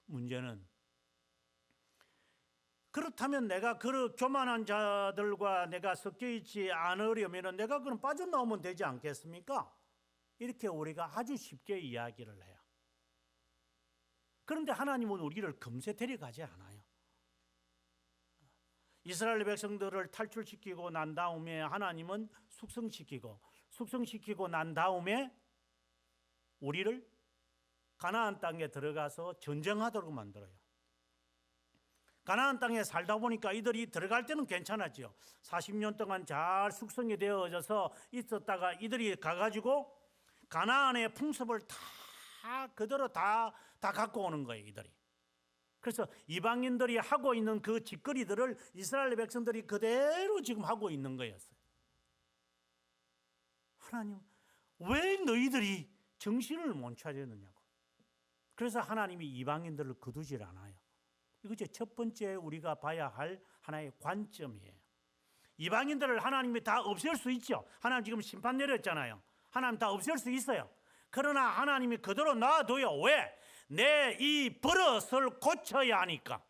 문제는 그렇다면 내가 그 교만한 자들과 내가 섞여 있지 않으려면 내가 그럼 빠져나오면 되지 않겠습니까? 이렇게 우리가 아주 쉽게 이야기를 해요. 그런데 하나님은 우리를 금세 데려가지 않아요. 이스라엘 백성들을 탈출시키고 난 다음에 하나님은 숙성시키고 난 다음에 우리를 가나안 땅에 들어가서 전쟁하도록 만들어요. 가나안 땅에 살다 보니까 이들이 들어갈 때는 괜찮았죠. 40년 동안 잘 숙성이 되어져서 있었다가 이들이 가가지고 가나안의 풍습을 다 그대로 다 갖고 오는 거예요, 이들이. 그래서 이방인들이 하고 있는 그 짓거리들을 이스라엘 백성들이 그대로 지금 하고 있는 거였어요. 하나님, 왜 너희들이 정신을 못 차렸느냐고. 그래서 하나님이 이방인들을 거두질 않아요. 이것이 첫 번째 우리가 봐야 할 하나의 관점이에요. 이방인들을 하나님이 다 없앨 수 있죠. 하나님 지금 심판 내렸잖아요. 하나님 다 없앨 수 있어요. 그러나 하나님이 그대로 놔둬요. 왜? 내 이 버릇을 고쳐야 하니까.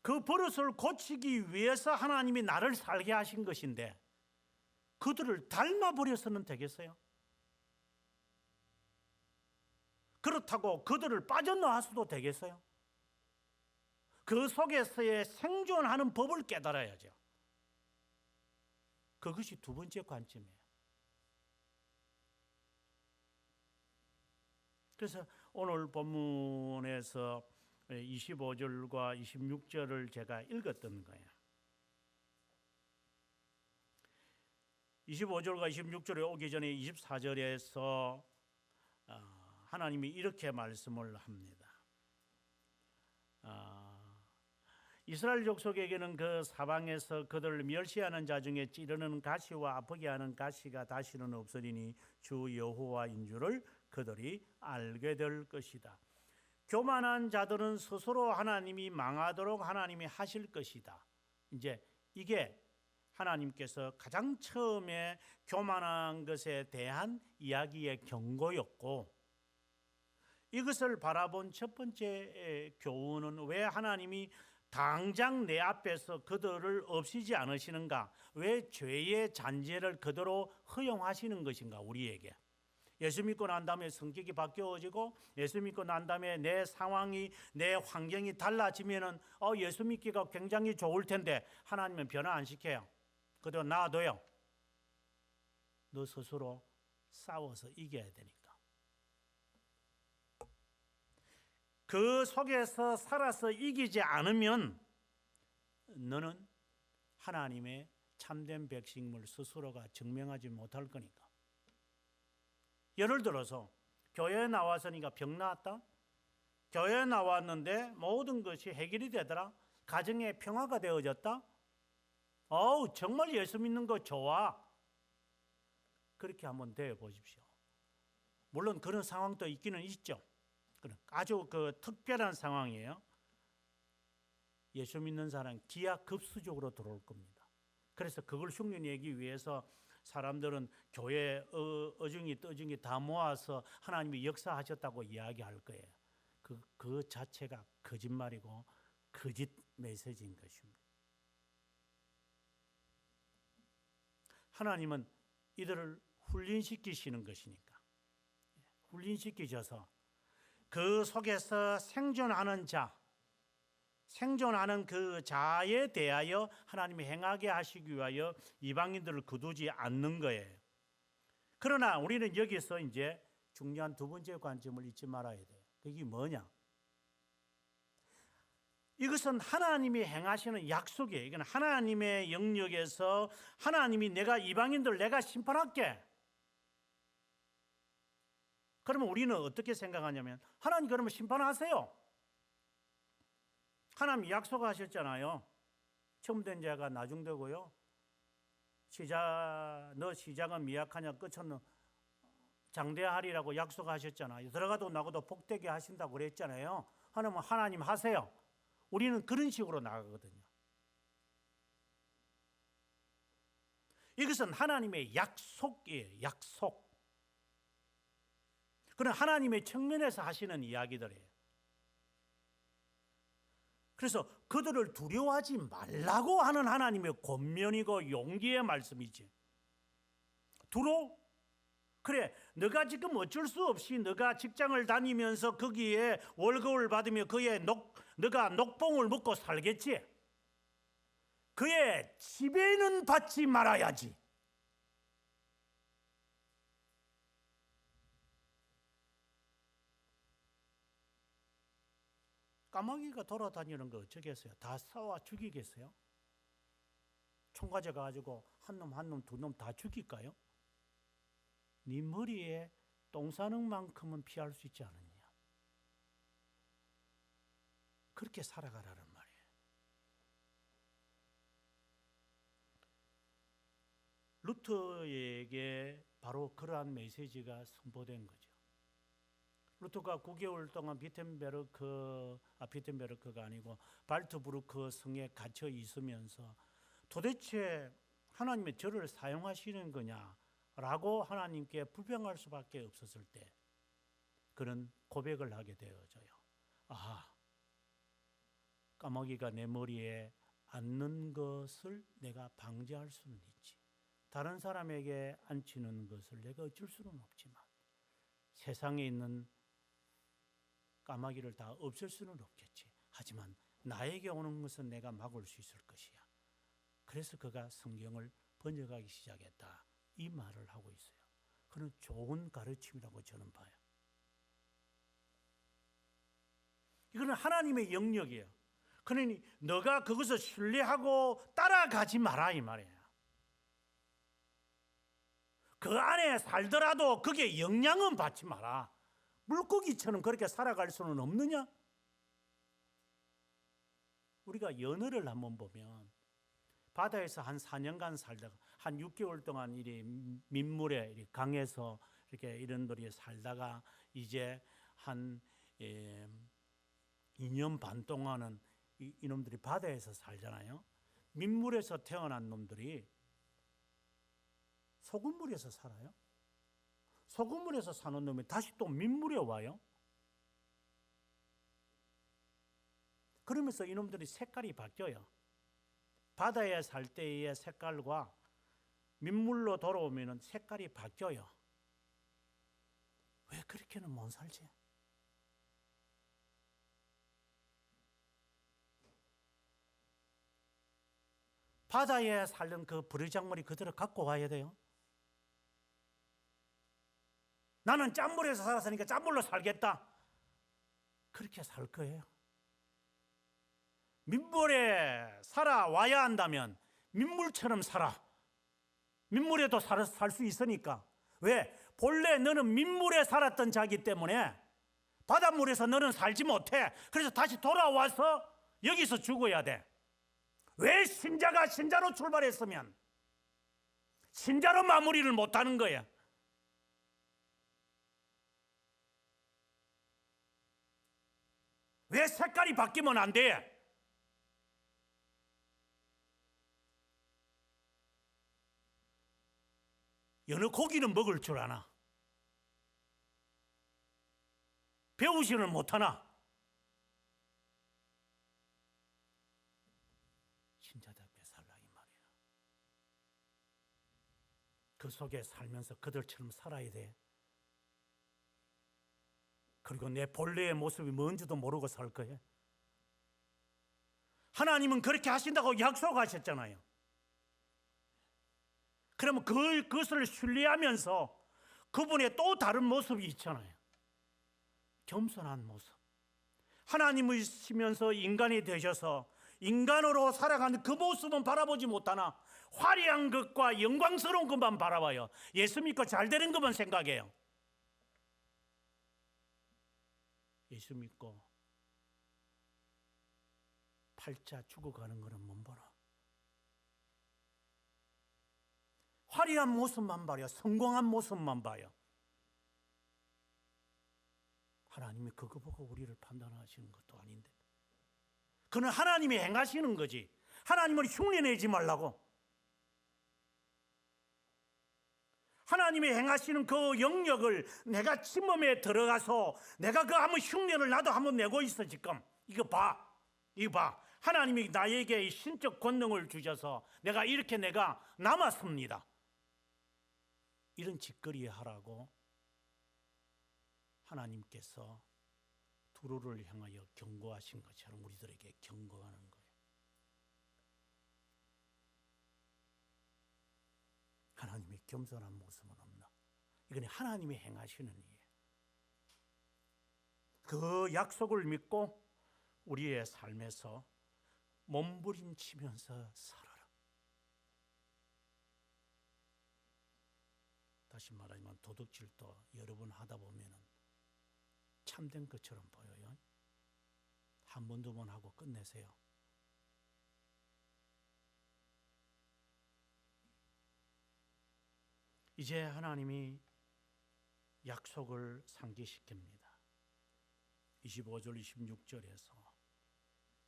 그 버릇을 고치기 위해서 하나님이 나를 살게 하신 것인데 그들을 닮아버려서는 되겠어요? 그렇다고 그들을 빠져나와서도 되겠어요? 그 속에서의 생존하는 법을 깨달아야죠. 그것이 두 번째 관점이에요. 그래서 오늘 본문에서 25절과 26절을 제가 읽었던 거예요. 25절과 26절에 오기 전에 24절에서 하나님이 이렇게 말씀을 합니다. 이스라엘 족속에게는 그 사방에서 그들을 멸시하는 자 중에 찌르는 가시와 아프게 하는 가시가 다시는 없으리니 주 여호와인 줄을 그들이 알게 될 것이다. 교만한 자들은 스스로 하나님이 망하도록 하나님이 하실 것이다. 이제 이게 하나님께서 가장 처음에 교만한 것에 대한 이야기의 경고였고, 이것을 바라본 첫 번째 교훈은 왜 하나님이 당장 내 앞에서 그들을 없애지 않으시는가? 왜 죄의 잔재를 그대로 허용하시는 것인가? 우리에게 예수 믿고 난 다음에 성격이 바뀌어지고 예수 믿고 난 다음에 내 상황이 내 환경이 달라지면은 예수 믿기가 굉장히 좋을 텐데 하나님은 변화 안 시켜요. 그대로 놔둬요. 너 스스로 싸워서 이겨야 되니까. 그 속에서 살아서 이기지 않으면 너는 하나님의 참된 백성임을 스스로가 증명하지 못할 거니까. 예를 들어서 교회에 나와서니까 병 나았다. 교회에 나왔는데 모든 것이 해결이 되더라. 가정에 평화가 되어졌다. 정말 예수 믿는 거 좋아. 그렇게 한번 되어 보십시오. 물론 그런 상황도 있기는 있죠. 아주 특별한 상황이에요. 예수 믿는 사람 기하급수적으로 들어올 겁니다. 그래서 그걸 흉내내기 위해서 사람들은 교회 어중이 떠중이 다 모아서 하나님이 역사하셨다고 이야기할 거예요. 그 자체가 거짓말이고 거짓 메시지인 것입니다. 하나님은 이들을 훈련시키시는 것이니까. 훈련시키셔서 그 속에서 생존하는 자, 생존하는 그 자에 대하여 하나님이 행하게 하시기 위하여 이방인들을 거두지 않는 거예요. 그러나 우리는 여기서 이제 중요한 두 번째 관점을 잊지 말아야 돼요. 그게 뭐냐? 이것은 하나님이 행하시는 약속이에요. 이건 하나님의 영역에서 하나님이 내가 이방인들 내가 심판할게. 그러면 우리는 어떻게 생각하냐면 하나님 그러면 심판하세요. 하나님이 약속하셨잖아요. 처음 된 자가 나중되고요. 너 시작은 미약하냐 끝은 장대하리라고 약속하셨잖아요. 들어가도 나가도 복되게 하신다고 그랬잖아요. 하나님 하세요. 우리는 그런 식으로 나가거든요. 이것은 하나님의 약속이에요. 약속. 그런 하나님의 측면에서 하시는 이야기들이에요. 그래서 그들을 두려워하지 말라고 하는 하나님의 권면이고 용기의 말씀이지. 그래, 너가 지금 어쩔 수 없이 너가 직장을 다니면서 거기에 월급을 받으며 너가 녹봉을 먹고 살겠지. 그의 지배는 받지 말아야지. 까마귀가 돌아다니는 거 어쩌겠어요? 다 싸워 죽이겠어요? 총 가져가지고 한 놈 한 놈 두 놈 다 죽일까요? 네 머리에 똥 싸는 만큼은 피할 수 있지 않느냐? 그렇게 살아가라는 말이에요. 루터에게 바로 그러한 메시지가 선포된 거죠. 루터가 9개월 동안 비텐베르크가 아니고 발트부르크 성에 갇혀 있으면서 도대체 하나님의 저를 사용하시는 거냐라고 하나님께 불평할 수밖에 없었을 때 그는 고백을 하게 되어져요. 까마귀가 내 머리에 앉는 것을 내가 방지할 수는 있지. 다른 사람에게 앉히는 것을 내가 어쩔 수는 없지만 세상에 있는 까마귀를 다 없앨 수는 없겠지. 하지만 나에게 오는 것은 내가 막을 수 있을 것이야. 그래서 그가 성경을 번역하기 시작했다. 이 말을 하고 있어요. 그는 좋은 가르침이라고 저는 봐요. 이거는 하나님의 영역이에요. 그러니 너가 그것을 신뢰하고 따라가지 마라 이 말이에요. 그 안에 살더라도 그게 영향은 받지 마라. 물고기처럼 그렇게 살아갈 수는 없느냐? 우리가 연어를 한번 보면 바다에서 한 4년간 살다가 한 6개월 동안 이 민물에 이렇게 강에서 이렇게 이런 돌이 살다가 이제 한 2년 반 동안은 이놈들이 바다에서 살잖아요. 민물에서 태어난 놈들이 소금물에서 살아요. 소금물에서 사는 놈이 다시 또 민물에 와요. 그러면서 이놈들이 색깔이 바뀌어요. 바다에 살 때의 색깔과 민물로 돌아오면 색깔이 바뀌어요. 왜 그렇게는 못 살지? 바다에 살던 그 버르장머리 그대로 갖고 가야 돼요. 나는 짠물에서 살았으니까 짠물로 살겠다. 그렇게 살 거예요. 민물에 살아와야 한다면 민물처럼 살아. 민물에도 살 수 있으니까. 왜? 본래 너는 민물에 살았던 자기 때문에 바닷물에서 너는 살지 못해. 그래서 다시 돌아와서 여기서 죽어야 돼. 왜 신자가 신자로 출발했으면 신자로 마무리를 못하는 거야? 왜 색깔이 바뀌면 안 돼? 연어 고기는 먹을 줄 아나? 배우지는 못하나? 신자답게 살라 이 말이야. 그 속에 살면서 그들처럼 살아야 돼. 그리고 내 본래의 모습이 뭔지도 모르고 살 거예요. 하나님은 그렇게 하신다고 약속하셨잖아요. 그러면 그것을 신뢰하면서 그분의 또 다른 모습이 있잖아요. 겸손한 모습. 하나님이시면서 인간이 되셔서 인간으로 살아가는 그 모습은 바라보지 못하나 화려한 것과 영광스러운 것만 바라봐요. 예수 믿고 잘 되는 것만 생각해요. 예수 믿고 팔자 죽어가는 것은 못 보나? 화려한 모습만 봐요. 성공한 모습만 봐요. 하나님이 그거 보고 우리를 판단하시는 것도 아닌데. 그는 하나님이 행하시는 거지. 하나님을 흉내내지 말라고. 하나님이 행하시는 그 영역을 내가 침범에 들어가서 내가 그 한번 흉내를 나도 한번 내고 있어 지금. 이거 봐. 이거 봐. 하나님이 나에게 신적 권능을 주셔서 내가 남았습니다. 이런 짓거리 하라고 하나님께서 두루를 향하여 경고하신 것처럼 우리들에게 경고하는 거예요. 하나님의 겸손한 모습은 없나? 이건 하나님이 행하시는 일이에요. 그 약속을 믿고 우리의 삶에서 몸부림치면서 살아라. 다시 말하지만 도둑질도 여러 번 하다 보면은 참된 것처럼 보여요. 한 번, 두 번 하고 끝내세요. 이제 하나님이 약속을 상기시킵니다. 25절, 26절에서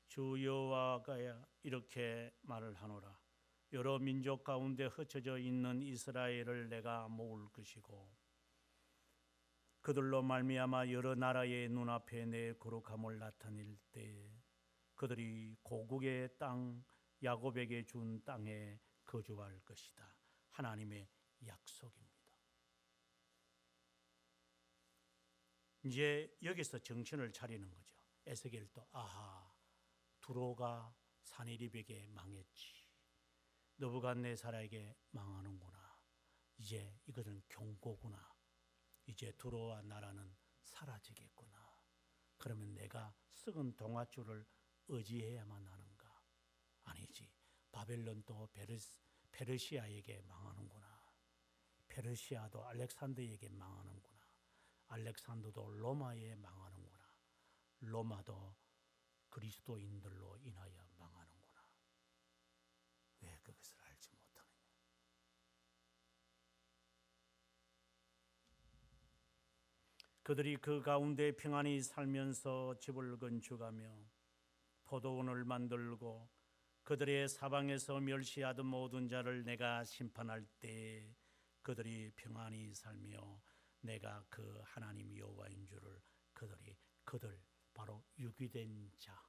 주 여호와가 이렇게 말을 하노라. 여러 민족 가운데 흩어져 있는 이스라엘을 내가 모을 것이고 그들로 말미암아 여러 나라의 눈앞에 내 거룩함을 나타낼 때 그들이 고국의 땅 야곱에게 준 땅에 거주할 것이다. 하나님의 약속입니다. 이제 여기서 정신을 차리는 거죠. 에스겔도 아하, 두로가 사네립에게 망했지. 느부갓네살에게 망하는구나. 이제 이것은 경고구나. 이제 두로와 나라는 사라지겠구나. 그러면 내가 썩은 동아줄을 의지해야만 하는가? 아니지. 바벨론도 페르시아에게 망하는구나. 페르시아도 알렉산더에게 망하는구나. 알렉산더도 로마에 망하는구나. 로마도 그리스도인들로 인하여 망하는구나. 왜 그것을 알지 못하느냐? 그들이 그 가운데 평안히 살면서 집을 건축하며 포도원을 만들고 그들의 사방에서 멸시하던 모든 자를 내가 심판할 때 그들이 평안히 살며 내가 그 하나님 여호와인 줄을 그들 바로 유기된 자,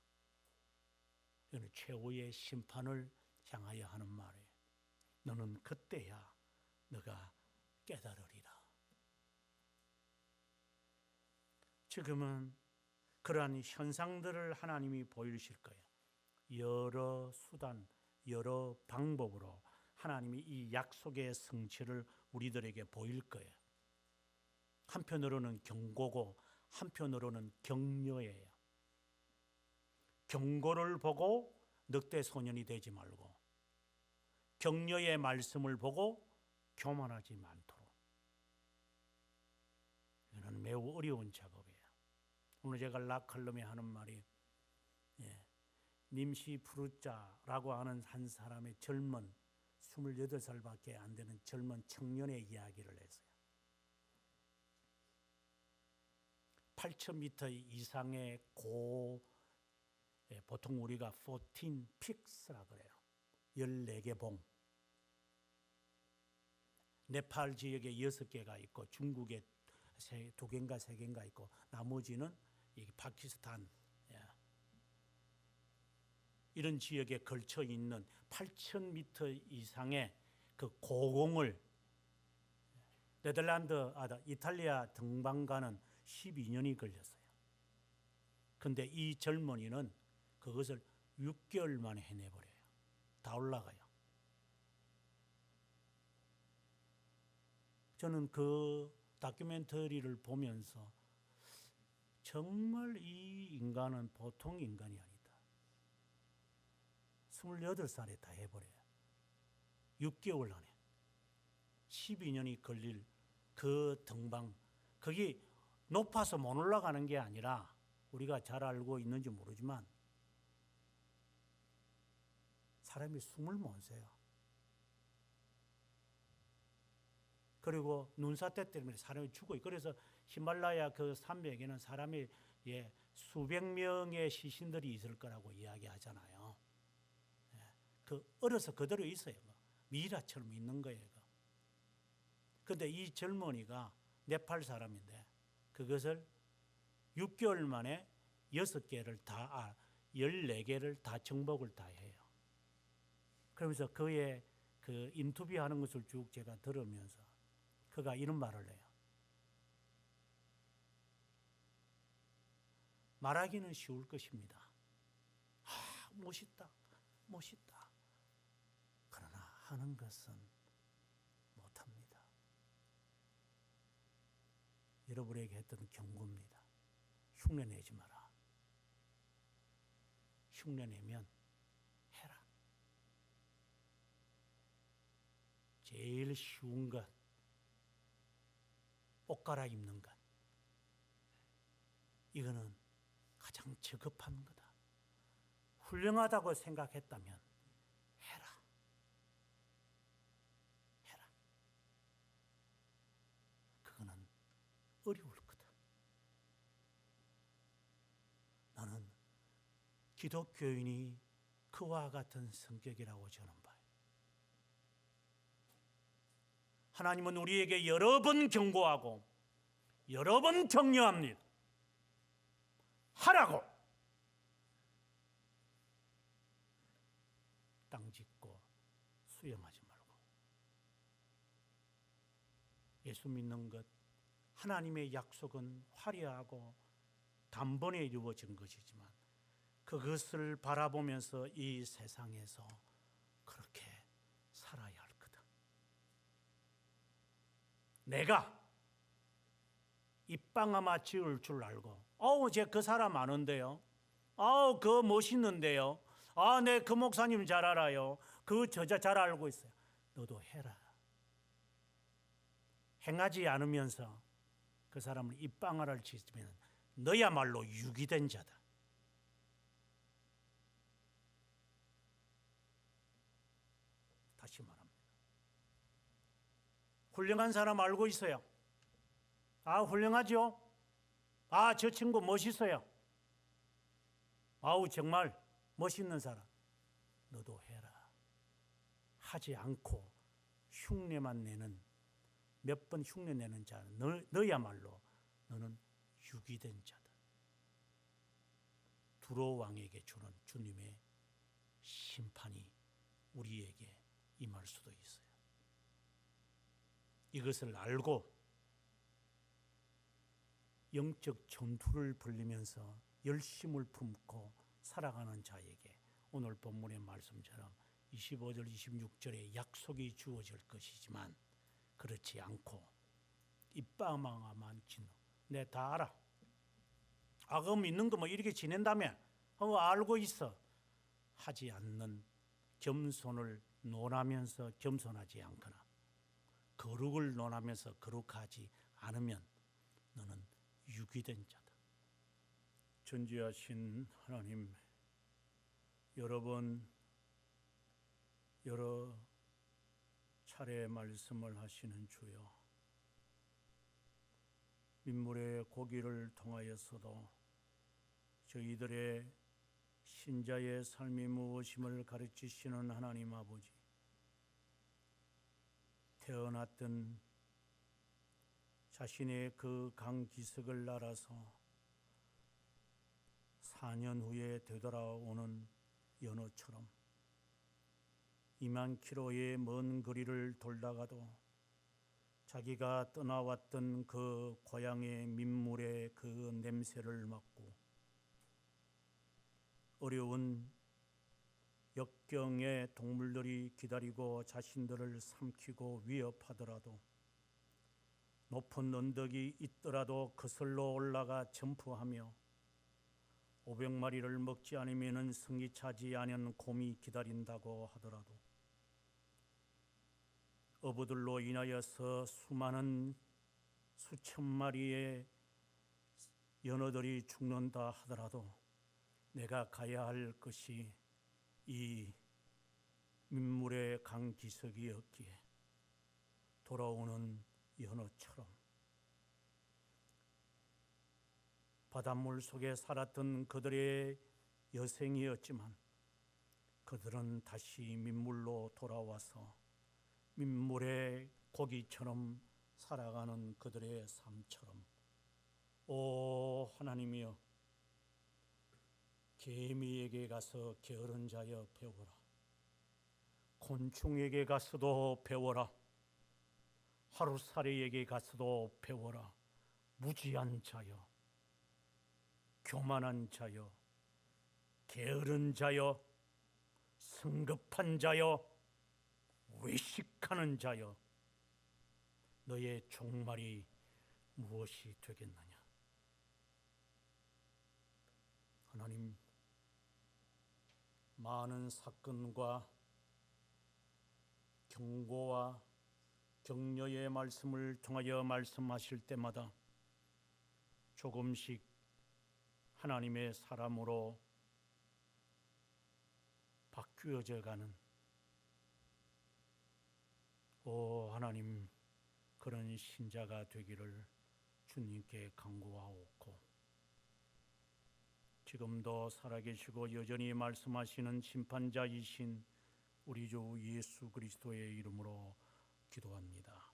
이는 최후의 심판을 향하여 하는 말이에요. 너는 그때야 너가 깨달으리라. 지금은 그러한 현상들을 하나님이 보이실 거예요. 여러 수단, 여러 방법으로 하나님이 이 약속의 성취를 우리들에게 보일 거예요. 한편으로는 경고고 한편으로는 격려예요. 경고를 보고 늑대 소년이 되지 말고 격려의 말씀을 보고 교만하지 않도록. 이거는 매우 어려운 작업이에요. 오늘 제가 락칼럼에 하는 말이 님시 푸르자라고 하는 한 사람의 젊은 28살밖에 안 되는 젊은 청년의 이야기를 했어요. 8,000m 이상의 보통 우리가 14 픽스라고 그래요. 14개 봉. 네팔 지역에 6개가 있고 중국에 2개인가 3개인가 있고 나머지는 파키스탄 이런 지역에 걸쳐 있는 8,000m 이상의 그 고공을 이탈리아 등반가는 12년이 걸렸어요. 근데 이 젊은이는 그것을 6개월 만에 해내버려요. 다 올라가요. 저는 그 다큐멘터리를 보면서 정말 이 인간은 보통 인간이 아니다. 28살에 다 해버려요. 6개월 안에 12년이 걸릴 그 등반, 거기 높아서 못 올라가는 게 아니라 우리가 잘 알고 있는지 모르지만 사람이 숨을 못 쉬어요. 그리고 눈사태 때문에 사람이 죽어요. 그래서 히말라야 그 산맥에는 사람이 수백 명의 시신들이 있을 거라고 이야기하잖아요. 그 얼어서 그대로 있어요. 미이라처럼 있는 거예요. 그런데 이 젊은이가 네팔 사람인데 그것을 6개월 만에 14개를 다 정복을 다 해요. 그러면서 그의 그 인터뷰하는 것을 쭉 제가 들으면서 그가 이런 말을 해요. 말하기는 쉬울 것입니다. 멋있다. 그러나 하는 것은 못합니다. 여러분에게 했던 경고입니다. 흉내내지 마라. 흉내내면 해라. 제일 쉬운 것, 옷 갈아입는 것. 이거는 가장 저급한 거다. 훌륭하다고 생각했다면 해라. 그거는 어려울 거다. 나는 기독교인이 그와 같은 성격이라고 저는 봐요. 하나님은 우리에게 여러 번 경고하고 여러 번 격려합니다. 하라고. 땅 짓고 수염하지 말고. 예수 믿는 것, 하나님의 약속은 화려하고 단번에 이루어진 것이지만 그것을 바라보면서 이 세상에서 그렇게 살아야 할 거다. 내가 입방아마 지을 줄 알고 쟤 그 사람 아는데요. 그 멋있는데요. 네, 그 목사님 잘 알아요. 그 저자 잘 알고 있어요. 너도 해라. 행하지 않으면서 그 사람을 입방아를 치면 너야말로 유기된 자다. 다시 말합니다. 훌륭한 사람 알고 있어요. 아, 훌륭하죠? 아, 저 친구 멋있어요. 아우, 정말 멋있는 사람. 너도 해라. 하지 않고 흉내만 내는, 몇 번 흉내 내는 자, 너야말로 너는 유기된 자다. 두로 왕에게 주는 주님의 심판이 우리에게 임할 수도 있어요. 이것을 알고 영적 전투를 벌이면서 열심을 품고 살아가는 자에게 오늘 본문의 말씀처럼 25절, 26절에 약속이 주어질 것이지만 그렇지 않고 입방아만 짓는, 내 다 알아. 악음 있는 거 뭐 이렇게 지낸다며? 알고 있어. 하지 않는 겸손을 논하면서 겸손하지 않거나 거룩을 논하면서 거룩하지 않으면 너는 유기된 자다. 존귀하신 하나님, 여러 차례 말씀을 하시는 주여, 민물의 고기를 통하여서도 저희들의 신자의 삶이 무엇임을 가르치시는 하나님 아버지, 태어났던 자신의 그 강기석을 알아서 4년 후에 되돌아오는 연어처럼 2만 킬로의 먼 거리를 돌다가도 자기가 떠나왔던 그 고향의 민물의 그 냄새를 맡고 어려운 역경의 동물들이 기다리고 자신들을 삼키고 위협하더라도 높은 언덕이 있더라도 거슬러 올라가 점프하며 500마리를 먹지 않으면 승리 차지 않은 곰이 기다린다고 하더라도 어부들로 인하여서 수많은 수천 마리의 연어들이 죽는다 하더라도 내가 가야 할 것이 이 민물의 강기석이었기에 돌아오는 연어처럼 바닷물 속에 살았던 그들의 여생이었지만 그들은 다시 민물로 돌아와서 민물의 고기처럼 살아가는 그들의 삶처럼, 오 하나님이여, 개미에게 가서 게으른 자여 배워라. 곤충에게 가서도 배워라. 하루살이에게 가서도 배워라. 무지한 자여, 교만한 자여, 게으른 자여, 성급한 자여, 외식하는 자여, 너의 종말이 무엇이 되겠느냐. 하나님, 많은 사건과 경고와 격려의 말씀을 통하여 말씀하실 때마다 조금씩 하나님의 사람으로 바뀌어져 가는, 오 하나님, 그런 신자가 되기를 주님께 간구하옵고, 지금도 살아계시고 여전히 말씀하시는 심판자이신 우리 주 예수 그리스도의 이름으로 기도합니다.